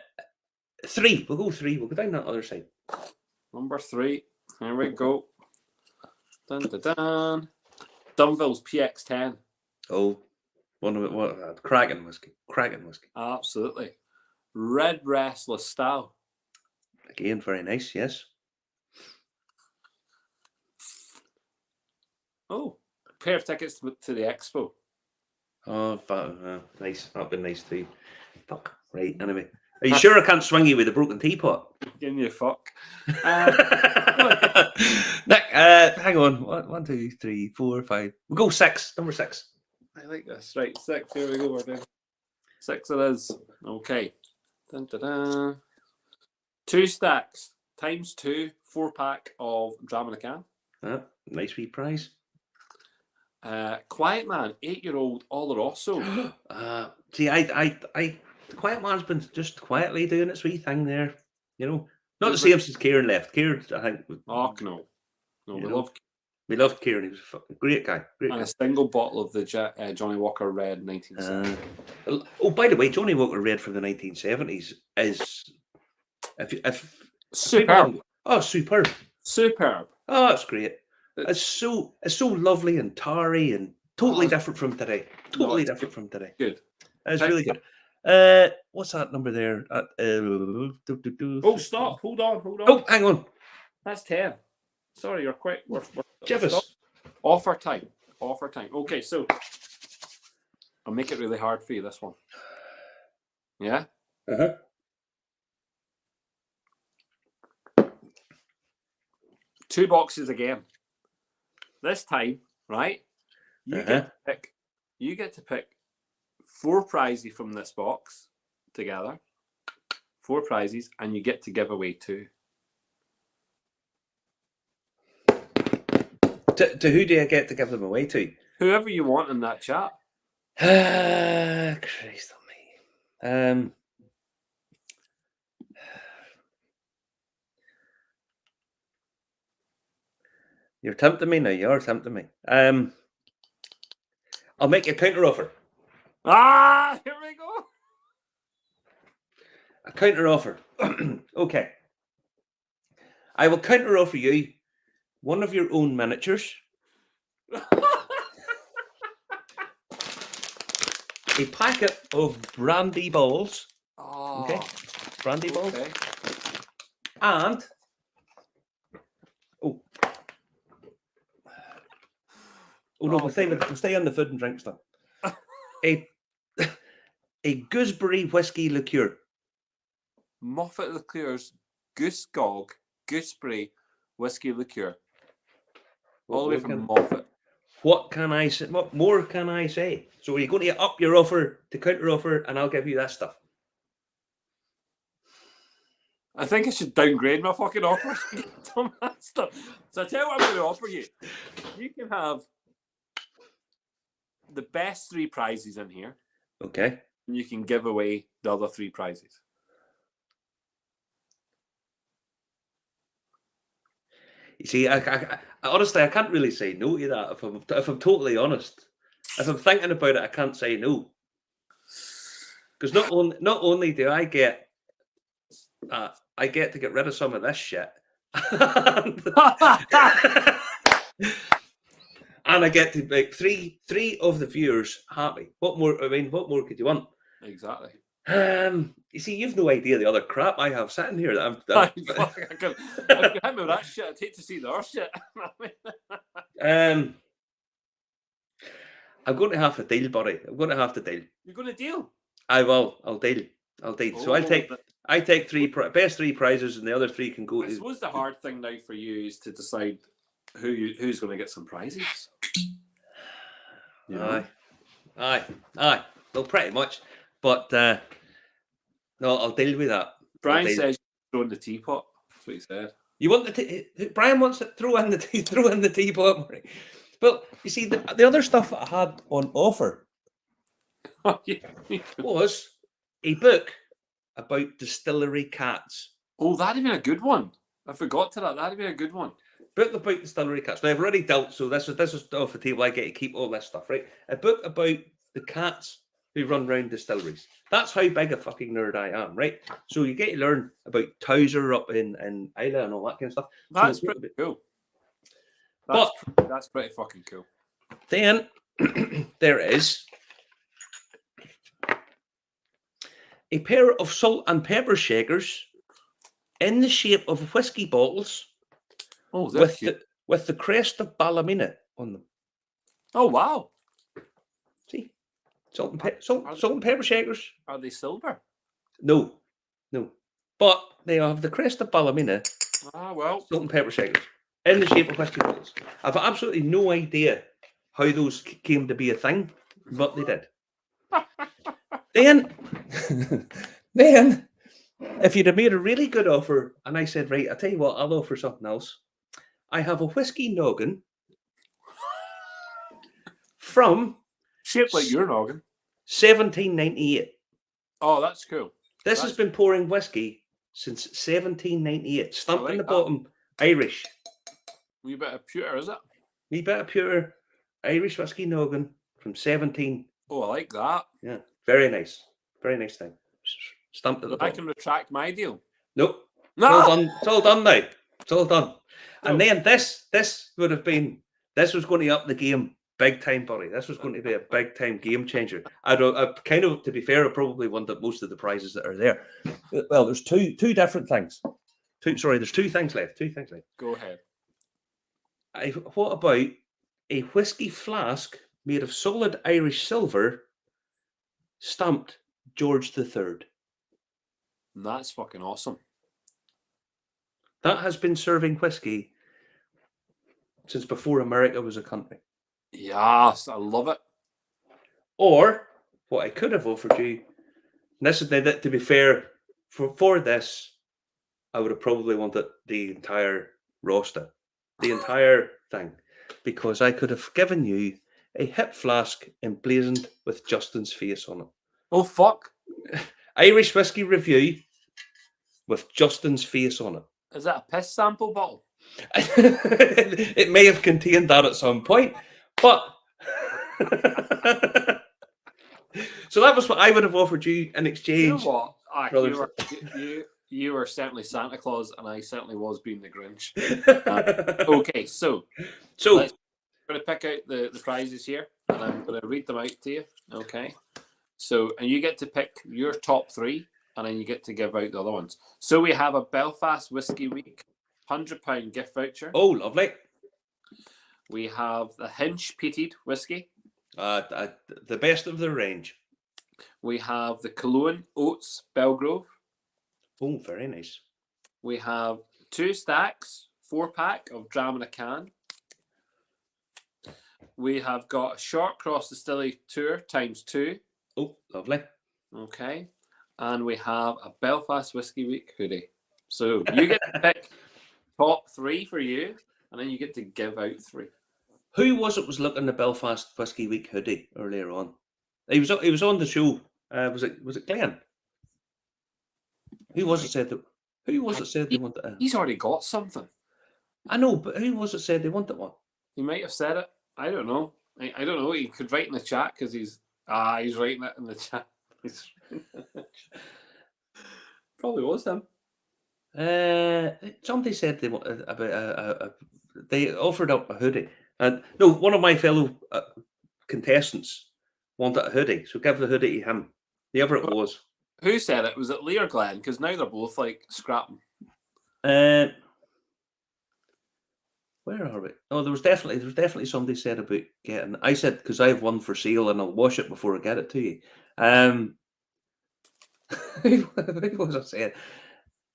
We'll go 3. We'll go down that other side. Number 3. Here we go. Dun, dun, dun. Dunville's PX10. Oh, Kraken whiskey. Kraken whiskey. Absolutely. Redbreast Lestau. Again, very nice. Yes. Oh, a pair of tickets to the expo. Oh, nice. That'd be nice too. Fuck. Right. Anyway, are you sure I can't swing you with a broken teapot? Giving you a fuck. Nick, hang on. 1, 2, 3, 4, 5. We'll go 6. Number 6. I like this. Right, 6. Here we go. We're doing 6 it is. Okay. Dun, dun, dun. 2 stacks times 2 4-pack of Dram in a Can. Nice wee prize. Quiet Man 8-year-old Oloroso. See, the Quiet Man's been just quietly doing its wee thing there. You know, not the same since Kieran left. Kieran, I think. Oh no, We loved Kieran. He was a fucking great guy. Great and guy. a single bottle of the Johnny Walker Red 1970. Oh, by the way, Johnny Walker Red from the 1970s is if Superb. Oh, superb. Superb. Oh, that's great. It's so lovely and tarry and totally different from today. Totally different from today. Good. It's really good. What's that number there? Oh, stop. Hold on. Oh, hang on. That's 10. Sorry, you're quick. Jibbus. Stop. Offer time. Okay, so I'll make it really hard for you, this one. Yeah? Uh-huh. Two boxes again. This time, right? You get to pick 4 prizes from this box together. 4 prizes, and you get to give away 2. To who do I get to give them away to? Whoever you want in that chat. Christ on me. You're tempting me now. You're tempting me. I'll make you a counter offer. Here we go. A counter offer. Okay. I will counter offer you one of your own miniatures, a packet of brandy balls. Oh, Okay. Brandy balls. okay. And no, we'll stay on the food and drink stuff. a gooseberry whiskey liqueur. Moffat Liqueurs, Goose Gog, Gooseberry, Whiskey Liqueur. All the way What from can- Moffat. What can I say? What more can I say? So are you going to up your offer to counter offer, and I'll give you that stuff? I think I should downgrade my fucking offer. Some of that stuff. So I tell you what I'm going to offer you. You can have the best 3 prizes in here, Okay. and you can give away the other 3 prizes. You see, I honestly, I can't really say no to that. If I'm totally honest, if I'm thinking about it, I can't say no. Because not only do I get to get rid of some of this shit, and I get to make three of the viewers happy. What more? I mean, what more could you want? Exactly. You see, you've no idea the other crap I have sitting here. That Fuck, if you hit me with that shit, I'd hate to see the other shit. I'm going to have to deal, buddy. I'm going to have to deal. You're going to deal. I will. I'll deal. So I'll take. I take best 3 prizes, and the other 3 can go I to. suppose the hard thing now for you is to decide who's going to get some prizes. You know? Aye. Well, pretty much. But no, I'll deal with that. Brian I'll deal. says you're throwing the teapot. That's what he said. You want Brian wants to throw in the teapot. Murray. Well, you see, the other stuff I had on offer was a book about distillery cats. Oh, that'd been a good one. I forgot to that. That'd been a good one. Book about distillery cats. Now I've already dealt, so this is off the table. I get to keep all this stuff, right? A book about the cats who run around distilleries. That's how big a fucking nerd I am, right? So you get to learn about Towser up in Isla and all that kind of stuff. That's So, pretty cool. But That's pretty fucking cool. then there is a pair of salt and pepper shakers in the shape of whiskey bottles Oh, that's with the crest of Ballymena on them. Oh, wow. See, salt and pepper shakers. Are they silver? No, but they have the crest of Ballymena, Ah, well. salt and pepper shakers in the shape of whiskey bottles. I've absolutely no idea how those came to be a thing, but they did. Then, if you'd have made a really good offer, and I said, right, I'll tell you what, I'll offer something else. I have a whiskey noggin from Shaped like your noggin. 1798. Oh, that's cool. This has been pouring whiskey since 1798. Stamped like in the that. bottom, Irish. Wee bit of pewter, is it? Wee bit of pure Irish whiskey noggin from 17. Oh, I like that. Yeah, very nice. Very nice thing. Stamped at the I bottom. can retract my deal. Nope. No! It's all done. It's all done now. It's all done. And Oh. then this would have been, this was going to up the game big time, buddy. This was going to be a big time game changer. I kind of, to be fair, I probably won most of the prizes that are there. Well, there's two different things. There's 2 things left. 2 things left. Go ahead. What about a whiskey flask made of solid Irish silver, stamped George III? That's fucking awesome. That has been serving whiskey since before America was a country. Yes, I love it. Or what I could have offered you, and this is, to be fair, for this, I would have probably wanted the entire roster, the entire thing, because I could have given you a hip flask emblazoned with Justin's face on it. Oh, fuck. Irish whiskey review with Justin's face on it. Is that a piss sample bottle? It may have contained that at some point, but so that was what I would have offered you in You know exchange. what? brothers. You were certainly Santa Claus, and I certainly was being the Grinch. Okay, so So let's going to pick out the prizes here, and I'm going to read them out to you. Okay. So, and you get to pick your top 3, and then you get to give out the other ones. So we have a Belfast Whiskey Week £100 gift voucher. oh, lovely. We have the Hinch Peated Whiskey. The best of the range. We have the Cologne Oats Belgrove. Oh, very nice. We have 2 stacks, 4-pack of Dram in a Can. We have got a Short Cross Distillery Tour ×2. Oh, lovely. Okay. And we have a Belfast Whiskey Week hoodie. So you get to pick top 3 for you, and then you get to give out 3. Who was looking the Belfast Whiskey Week hoodie earlier on? He was on the show. Was it Glenn? Who was it said they wanted it? He's already got something. I know, but who was it said they wanted one? He might have said it. I don't know. I don't know. He could write in the chat because he's writing it in the chat. Probably was him. Somebody said they wanted about they offered up a hoodie, and no, one of my fellow contestants wanted a hoodie, so give the hoodie to him. Whoever it was. Who said it? Was it Lee or Glenn? Because now they're both like scrapping. Where are we? Oh, there was definitely somebody said about getting. I said because I have one for sale and I'll wash it before I get it to you. What was I saying?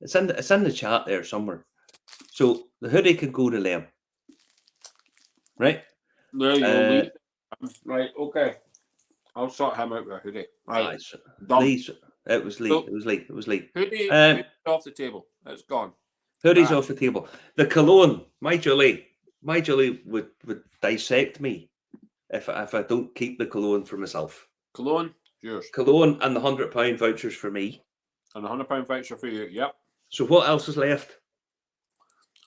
It's in the chat there somewhere. So the hoodie can go to Liam, right? There you go. Lee. Right. Okay. I'll sort him out with a hoodie. Right. Done. Lee, it was Lee. So- It was Lee. Hoodie off the table. It's gone. Hoodie's Right. off the table. The cologne, my Julie would dissect me if I don't keep the cologne for myself. Cologne, yours. Cologne and the £100 vouchers for me. And a £100 voucher for you. Yep. So what else is left?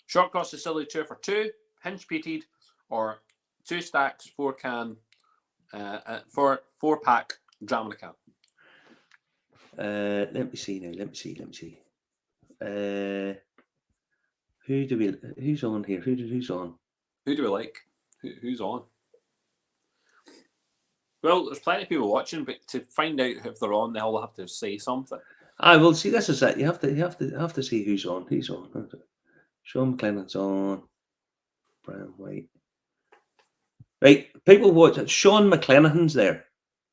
Short Cross Distillery Tour for 2, hinge peated, or 2 stacks, 4-can, 4-pack Dram in a Can. Let me see now. Let me see. Who's on here? Who's on? Who do we like? Who's on? Well, there's plenty of people watching, but to find out if they're on, they'll have to say something. I will see. This is it. You have to see who's on. Who's on? Sean McLennan's on. Brian White. Right, people watch it. Sean McClenaghan's there,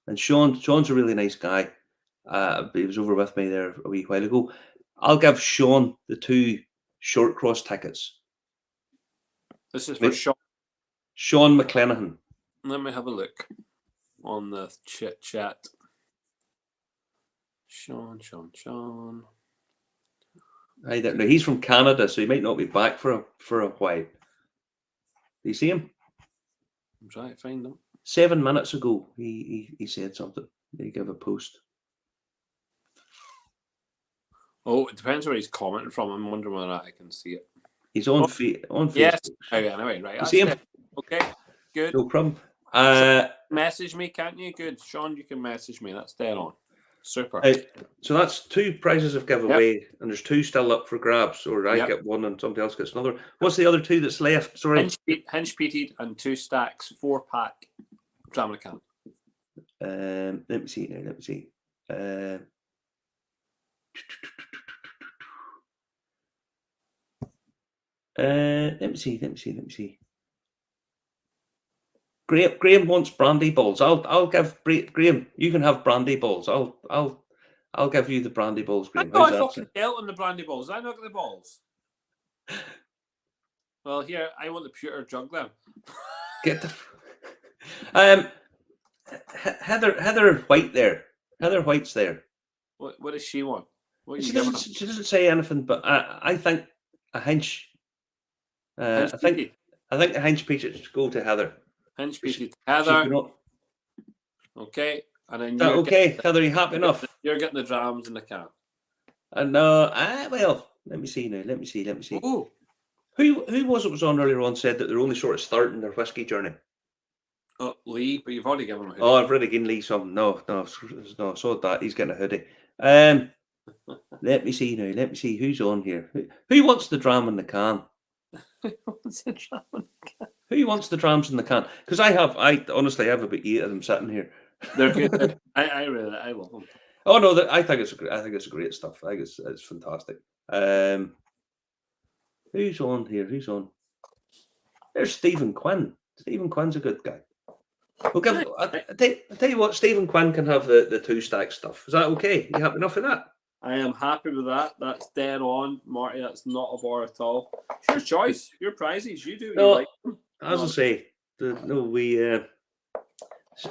and Sean's a really nice guy. He was over with me there a wee while ago. I'll give Sean the 2 Short Cross tickets. This is for Right. Sean. Sean McClenaghan. Let me have a look on the chat. Sean. I don't know. He's from Canada, so he might not be back for a while. Do you see him? I'm trying to find them. 7 minutes ago, he said something. He gave a post. Oh, it depends where he's commenting from. I'm wondering whether I can see it. He's on Oh, Facebook. Yes. Okay, anyway, right. You that's see him? it. Okay, good. No problem. Message me, can't you? Good. Sean, you can message me. That's dead on. Super. So that's 2 prizes I've given away, and there's 2 still up for grabs, or I get one and somebody else gets another. What's the other 2 that's left? Sorry. Hinge peated and 2 stacks, 4-pack Dram in a Can. Let me see now. Let me see. Let me see. Graham wants brandy balls. I'll give Graham. You can have brandy balls. I'll give you the brandy balls, I Graham. thought How's I that? fucking dealt on the brandy balls. I not get the balls. Well, here I want the pewter jug then. Get the. Heather White there. Heather White's there. What does she want? What are She you giving her? doesn't say anything, but I think a hinge. Hinge I think peated. a hinge piece should go to Heather. Hinge She- peated. She's Heather. not- Okay. And then Is that okay, Heather? Are you happy enough? You're getting the drams in the can. And well, let me see now. Let me see. Oh, Who was on earlier on said that they're only sort of starting their whiskey journey? Lee, but you've already given him a hoodie. Oh, I've already given Lee some. No, I saw that. He's getting a hoodie. Let me see now. Let me see who's on here. Who wants the dram in the can? What's the dram? Who wants the drams in the can? Because I honestly have about 8 of them sitting here. They're good. I love them. Oh no, I think it's great stuff. I think it's fantastic. Who's on here? Who's on? There's Stephen Quinn. Stephen Quinn's a good guy. We'll give. I tell you what, Stephen Quinn can have the 2 stack stuff. Is that okay? You happy enough with that? I am happy with that. That's dead on, Marty. That's not a bar at all. It's your choice. Your prizes. You do what No, you like. As I say,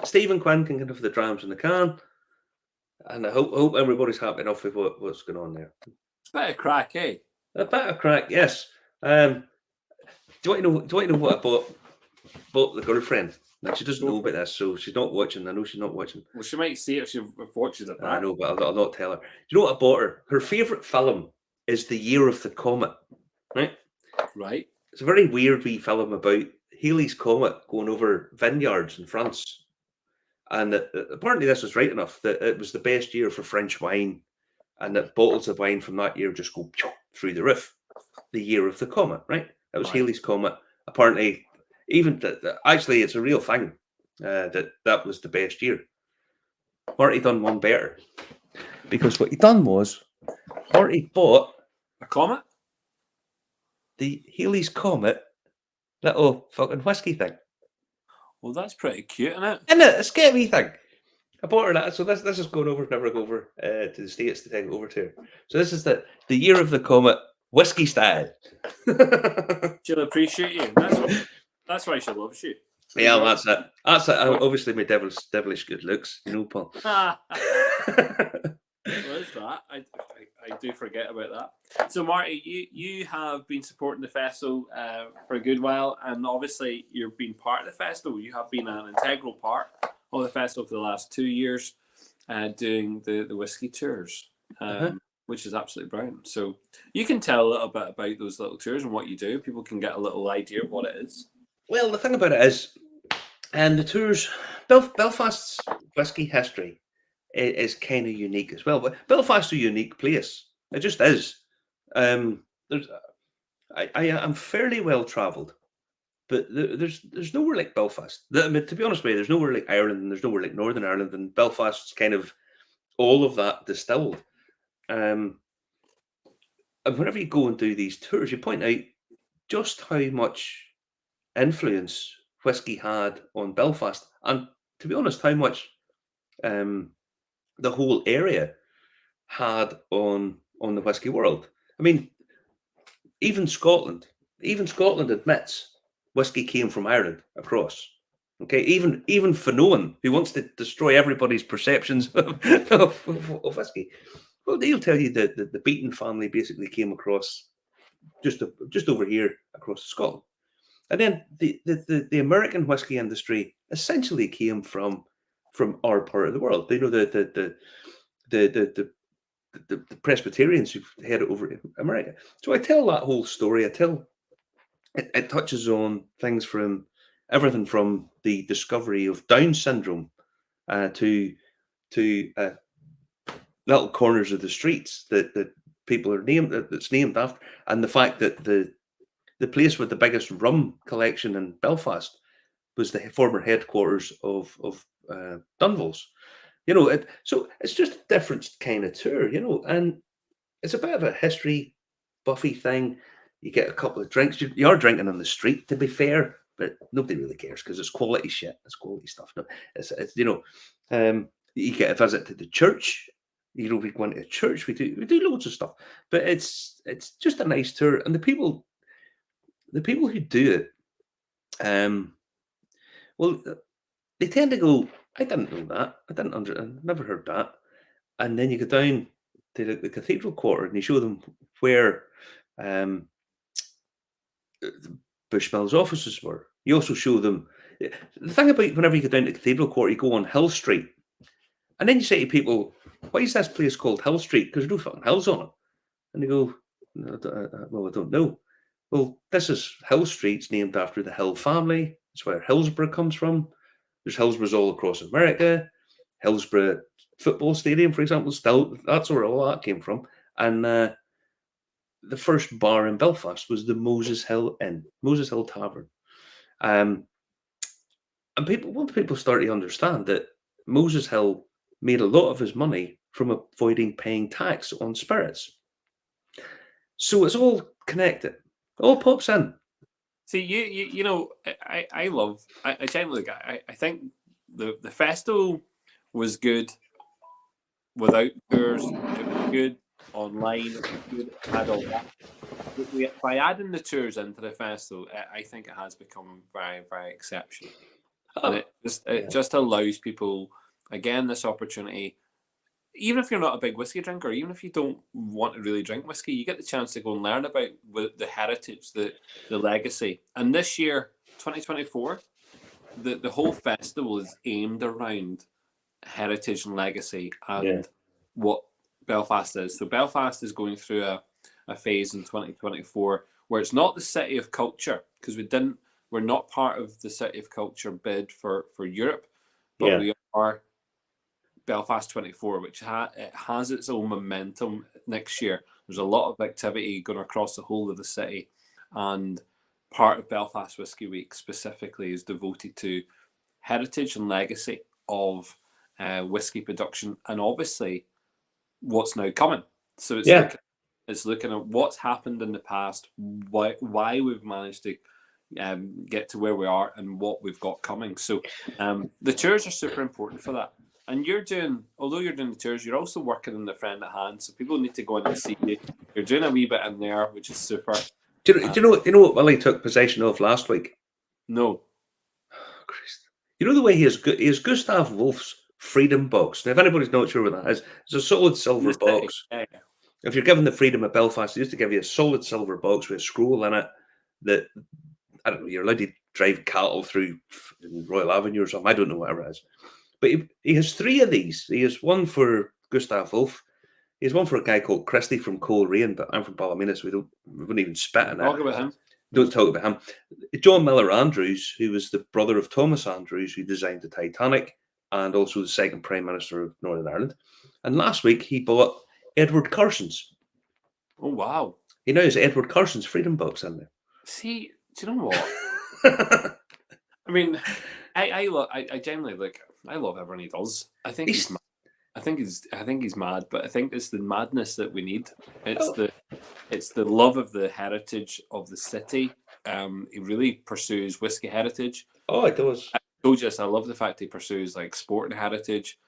Stephen Quinn can have the drams in the can, and I hope everybody's happy enough with what's going on there. It's a bit of crack, eh? A bit of crack, yes. Do you want to know what I bought the girlfriend? Now, she doesn't know about this, so she's not watching. I know she's not watching. Well, she might see it if she watches it back. I know, but I'll not tell her. Do you know what I bought her? Her favourite film is The Year of the Comet, right? Right. It's a very weird wee film about Halley's Comet going over vineyards in France. And apparently this was right enough that it was the best year for French wine, and that bottles of wine from that year just go through the roof. The Year of the Comet, right? That was Right. Halley's Comet. Apparently, even actually, it's a real thing that was the best year. Marty done one better, because what he done was Marty bought A comet? the Halley's Comet little fucking whiskey thing. Well, that's pretty cute, isn't it? Isn't it? A scary thing. I bought her that. So this is going over, never go over to the States to take it over to her. So this is the Year of the Comet whiskey style. She'll appreciate you. That's why she loves you. Yeah, that's it. That's it. Obviously, my devilish good looks, you know, Paul. What is that? I do forget about that. So, Marty, you have been supporting the festival for a good while, and obviously you've been part of the festival. You have been an integral part of the festival for the last 2 years, doing the whiskey tours, which is absolutely brilliant. So you can tell a little bit about those little tours and what you do. People can get a little idea of what it is. Well, the thing about it is, and the tours, Belfast's whiskey history is kind of unique as well. But Belfast's a unique place. It just is. I'm fairly well travelled, but there's nowhere like Belfast. I mean, to be honest with you, there's nowhere like Ireland, and there's nowhere like Northern Ireland, and Belfast's kind of all of that distilled. And whenever you go and do these tours, you point out just how much influence whiskey had on Belfast, and to be honest, how much the whole area had on the whiskey world. I mean, even Scotland admits whiskey came from Ireland across. Okay, even Finoan, who wants to destroy everybody's perceptions of whiskey, well, they'll tell you that the Beaton family basically came across just over here across Scotland. And then the American whiskey industry essentially came from our part of the world. You know, the Presbyterians who headed over to America. So I tell that whole story. It touches on things from everything from the discovery of Down syndrome to little corners of the streets that people are that's named after, and the fact that the place with the biggest rum collection in Belfast was the former headquarters of Dunville's. You know, so it's just a different kind of tour, you know, and it's a bit of a history buffy thing. You get a couple of drinks. You are drinking on the street, to be fair, but nobody really cares because it's quality shit. It's quality stuff. No, it's you know, you get a visit to the church. You know, we go into a church. We do loads of stuff, but it's just a nice tour, and the people who do it, well, they tend to go, I didn't know that. I never heard that. And then you go down to the cathedral quarter and you show them where Bushmills offices were. You also show them the thing about whenever you go down to the cathedral quarter, you go on Hill Street, and then you say to people, "Why is this place called Hill Street? Because there's no fucking hills on it." And they go, "No, well, I don't know." Well, this is Hill Street's named after the Hill family. It's where Hillsborough comes from. There's Hillsboroughs all across America. Hillsborough Football Stadium, for example, still that's where all that came from. And the first bar in Belfast was the Moses Hill Inn, Moses Hill Tavern. And once people start to understand that Moses Hill made a lot of his money from avoiding paying tax on spirits. So it's all connected. It all pops in. See, you know, I genuinely, I think the festival was good without tours. It was good online. It was good. It had all that. By adding the tours into the festival, I think it has become very, very exceptional. And it just allows people, again, this opportunity. Even if you're not a big whiskey drinker, even if you don't want to really drink whiskey, you get the chance to go and learn about the heritage, the legacy. And this year, 2024, the whole festival is aimed around heritage and legacy and what Belfast is. So Belfast is going through a phase in 2024 where it's not the city of culture, because we're not part of the city of culture bid for Europe, but we are Belfast 24, which it has its own momentum next year. There's a lot of activity going across the whole of the city, and part of Belfast Whisky Week specifically is devoted to heritage and legacy of whisky production, and obviously what's now coming. So it's looking at what's happened in the past, why we've managed to get to where we are, and what we've got coming. So the tours are super important for that. And although you're doing the tours, you're also working in the Friend at Hand. So people need to go in and see you. You're doing a wee bit in there, which is super. Do you know what Willie took possession of last week? No. Oh, Christ. You know the way he has Gustav Wolf's Freedom Box. Now, if anybody's not sure what that is, it's a solid silver box. Yeah. If you're given the freedom of Belfast, they used to give you a solid silver box with a scroll in it that, I don't know, you're allowed to drive cattle through Royal Avenue or something. I don't know, whatever it is. But he has 3 of these. He has one for Gustav Wolf. He has one for a guy called Christie from Coleraine, but I'm from Ballymena, so we wouldn't even spit in it. Talk about him. Don't talk about him. John Miller Andrews, who was the brother of Thomas Andrews, who designed the Titanic and also the second Prime Minister of Northern Ireland. And last week he bought Edward Carson's. Oh, wow. He now has Edward Carson's Freedom Box in there. See, do you know what? I mean, I genuinely like. I love everything he does. I think he's mad. I think he's mad, but I think it's the madness that we need. It's the love of the heritage of the city. He really pursues whiskey heritage. Oh, it does. I told you this, I love the fact he pursues like sport and heritage,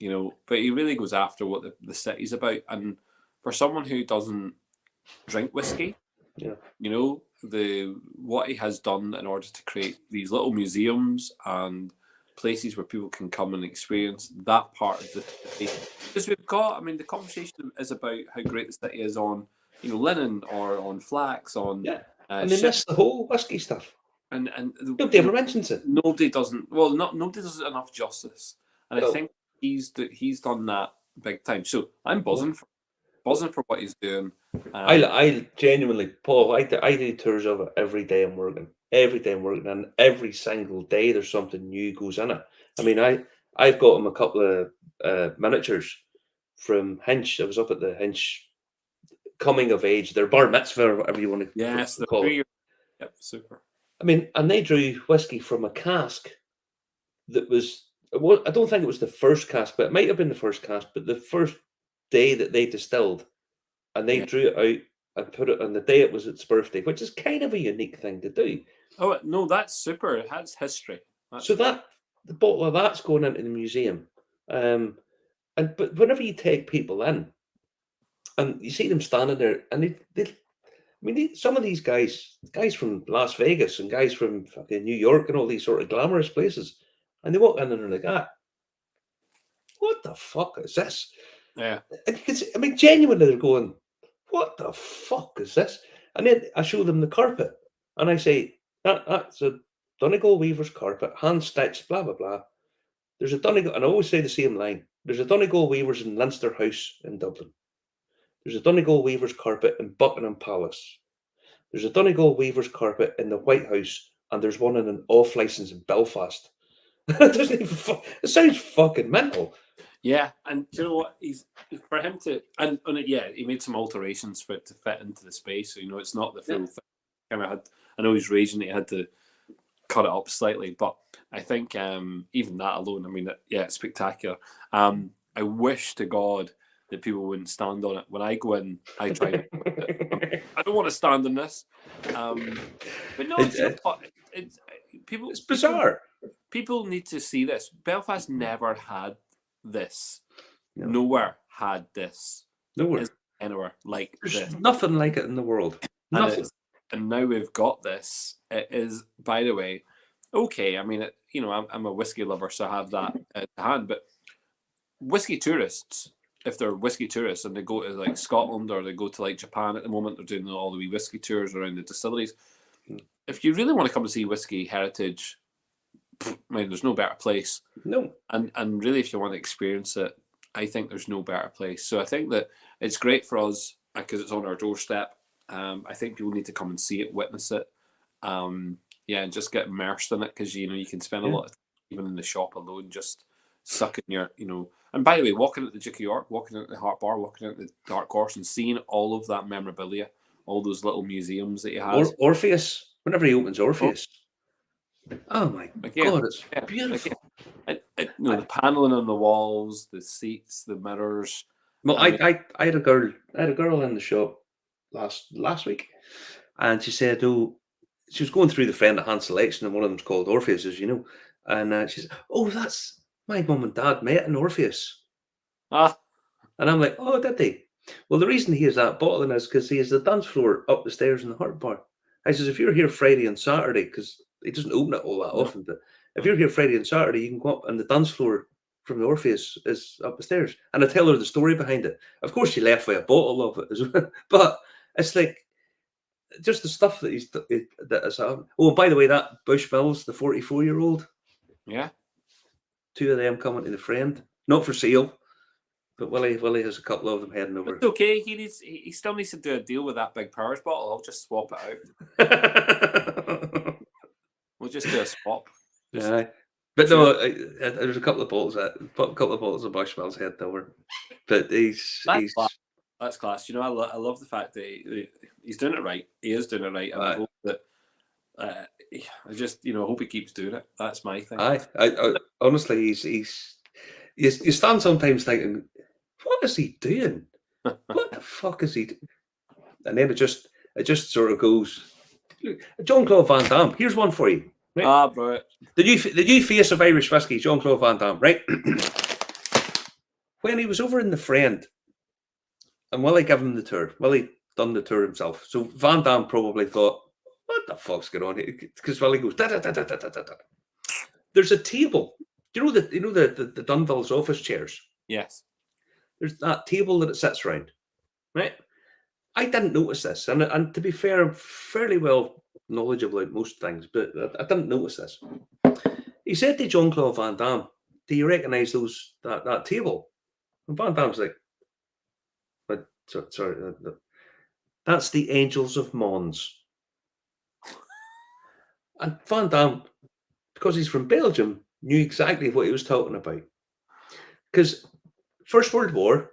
but he really goes after what the city's about. And for someone who doesn't drink whiskey, what he has done in order to create these little museums and places where people can come and experience that part of the city. Because we've got, the conversation is about how great the city is on, linen or on flax, on and they miss the whole whiskey stuff. And nobody ever mentions it. Nobody does it enough justice. And I think he's done that big time. So I'm buzzing for what he's doing. I genuinely, Paul, I do tours of it every day I'm working. And every single day there's something new goes in it. I've got him a couple of miniatures from Hinch. I was up at the Hinch coming of age, their bar mitzvah or whatever you want to call it. Yep, super. And they drew whiskey from a cask that was, I don't think it was the first cask, but it might have been the first cask, but the first day that they distilled, and they drew it out and put it on the day it was its birthday, which is kind of a unique thing to do. Oh, no, that's super. It has history. The bottle of that's going into the museum. But whenever you take people in, and you see them standing there, and some of these guys from Las Vegas and guys from fucking New York and all these sort of glamorous places, and they walk in and they're like, what the fuck is this? Yeah. And you can see, genuinely they're going, what the fuck is this? And then I show them the carpet, and I say, that's a Donegal weaver's carpet, hand stitched, blah blah blah. There's a Donegal, and I always say the same line. There's a Donegal weavers in Leinster House in Dublin. There's a Donegal weaver's carpet in Buckingham Palace. There's a Donegal weaver's carpet in the White House, and there's one in an off license in Belfast. It sounds fucking mental. Yeah, and do you know what? For him to he made some alterations for it to fit into the space. So it's not the full thing. I know he's raging that he had to cut it up slightly, but I think even that alone, it's spectacular. I wish to God that people wouldn't stand on it. When I go in, I try. I don't want to stand on this, but no, it's bizarre. people need to see this. Belfast never had this. No. Nowhere had this. Nowhere. Is anywhere like There's this. nothing like it in the world. And, Nothing. and now we've got this. It is, by the way, okay. I mean, I'm a whiskey lover, so I have that at hand. But whiskey tourists, if they're whiskey tourists and they go to like Scotland or they go to like Japan at the moment, they're doing all the wee whiskey tours around the distilleries. If you really want to come and see whiskey heritage, I mean, there's no better place. No. And really, if you want to experience it, I think there's no better place. So I think that it's great for us because it's on our doorstep. I think people need to come and see it, witness it, and just get immersed in it because you can spend a lot of time even in the shop alone, just sucking your And by the way, walking at the Duke of York, walking at the Hart Bar, walking at the Dark Horse, and seeing all of that memorabilia, all those little museums that he has. Orpheus. Whenever he opens Orpheus. Oh my God, it's beautiful. The paneling on the walls, the seats, the mirrors. Well, I had a girl in the shop last week, and she said, she was going through the friend at hand selection, and one of them's called Orpheus, as you know, and she said, that's my mum and dad met in Orpheus. And I'm like, oh, did they? Well, the reason he has that bottling is because he has the dance floor up the stairs in the Hart Bar. I says, if you're here Friday and Saturday, because he doesn't open it all that often, but if you're here Friday and Saturday, you can go up and the dance floor from the Orpheus is up the stairs. And I tell her the story behind it. Of course, she left with a bottle of it as well. But it's like just the stuff that that has happened. Oh, by the way, that Bushmills, the 44-year-old. Yeah. 2 of them coming to the friend. Not for sale. But Willie has a couple of them heading over. It's okay. He still needs to do a deal with that Big Powers bottle. I'll just swap it out. We'll just do a swap. But no, there's a couple of bottles of Bushmills heading over. But that's class. I love the fact that he's doing it right. He is doing it right, and I hope that. I just hope he keeps doing it. That's my thing. I honestly, you stand sometimes thinking, what is he doing? What the fuck is he doing? And then it just sort of goes. Look, Jean-Claude Van Damme. Here's one for you. Right? Bro. The new face of Irish whiskey, Jean-Claude Van Damme, right? When he was over in the friend, and Willie gave him the tour. Willie done the tour himself. So Van Damme probably thought, what the fuck's going on here? Because Willie goes, da, da, da, da, da, da, da. There's a table. Do you know the Dunville's office chairs? Yes. There's that table that it sits around, right? I didn't notice this, and to be fair, I'm fairly well knowledgeable about most things, but I didn't notice this. He said to Jean-Claude Van Damme, "Do you recognise that table?" And Van Damme's like, "But sorry, that's the Angels of Mons." And Van Damme, because he's from Belgium, knew exactly what he was talking about. Because First World War,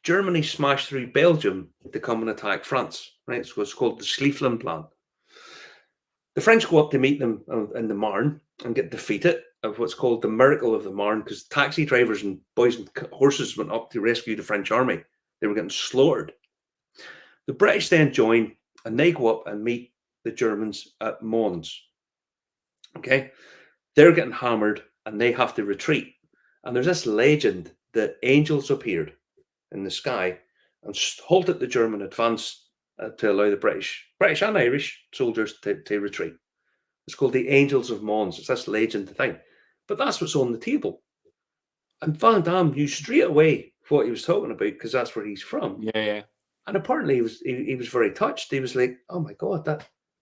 Germany smashed through Belgium to come and attack France. Right, so it's called the Schlieffen Plan. The French go up to meet them in the Marne and get defeated of what's called the Miracle of the Marne, because taxi drivers and boys and horses went up to rescue the French army. They were getting slaughtered. The British then join and they go up and meet the Germans at Mons. Okay, they're getting hammered and they have to retreat. And there's this legend that angels appeared in the sky and halted the German advance to allow the British and Irish soldiers to retreat. It's called the Angels of Mons. It's this legend thing. But that's what's on the table. And Van Damme knew straight away what he was talking about because that's where he's from. Yeah. And apparently he was very touched. He was like, "Oh my God,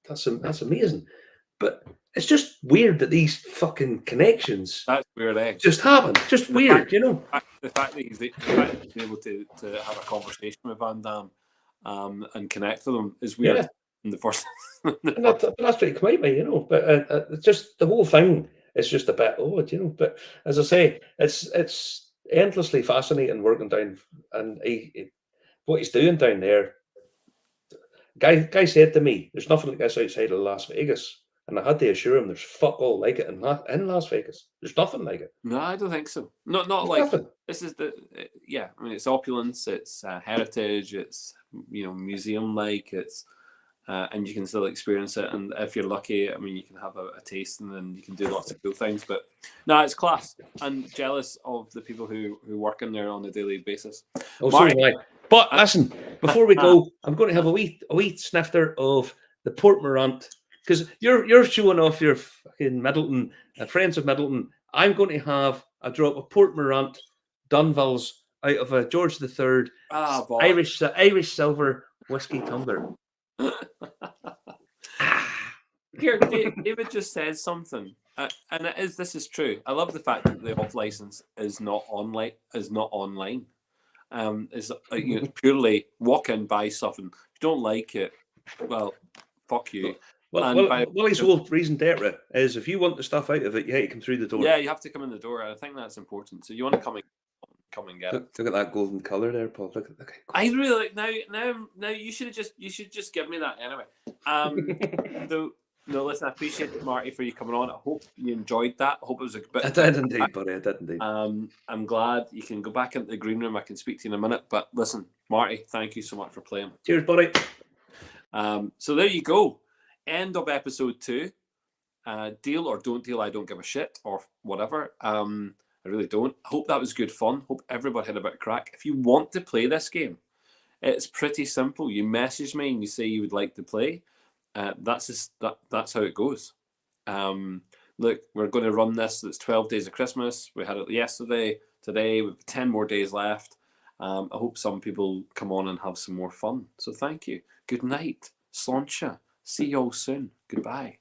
that's amazing." But it's just weird that these fucking connections That's weird, just happen. Just weird, The fact that he's able to have a conversation with Van Damme and connect with him is weird. Yeah. In the first, And that's what it came out me, But it's just the whole thing is just a bit odd, But as I say, it's endlessly fascinating working down, and what he's doing down there. Guy said to me, "There's nothing like this outside of Las Vegas." And I had to assure him there's fuck all like it in Las Vegas. There's nothing like it. No, I don't think so. Not There's like nothing. this is I mean, it's opulence, it's heritage, it's museum like, it's and you can still experience it. And if you're lucky, I mean, you can have a taste, and then you can do lots of cool things. But no, it's class. And jealous of the people who work in there on a daily basis. Oh, so Marty. am I. But listen, before we go, I'm going to have a wee snifter of the Port Morant, because you're showing off your fucking Middleton, friends of Middleton. I'm going to have a drop of Port Morant Dunvilles out of a George III Irish silver whiskey tumbler. Here, David just said something, and this is true. I love the fact that the off license is not online. Is purely walk in, buy stuff, and if you don't like it, well, fuck you. Willie's whole reason to is if you want the stuff out of it, you come through the door. Yeah, you have to come in the door. I think that's important. So you want to come and get it. Look at that golden color there, Paul. Look. I really like now. You should just give me that anyway. So. No, listen, I appreciate it, Marty, for you coming on. I hope you enjoyed that. I hope it was a bit. I did indeed, buddy. I did indeed. I'm glad you can go back into the green room. I can speak to you in a minute. But listen, Marty, thank you so much for playing. Cheers, buddy. So there you go. End of episode 2. Deal or don't deal, I don't give a shit, or whatever. I really don't. I hope that was good fun. Hope everybody had a bit of crack. If you want to play this game, it's pretty simple. You message me and you say you would like to play. That's how it goes. Look, we're going to run this. It's 12 days of Christmas. We had it yesterday. Today we've 10 more days left. I hope some people come on and have some more fun. So thank you. Good night. Sláinte. See you all soon. Goodbye.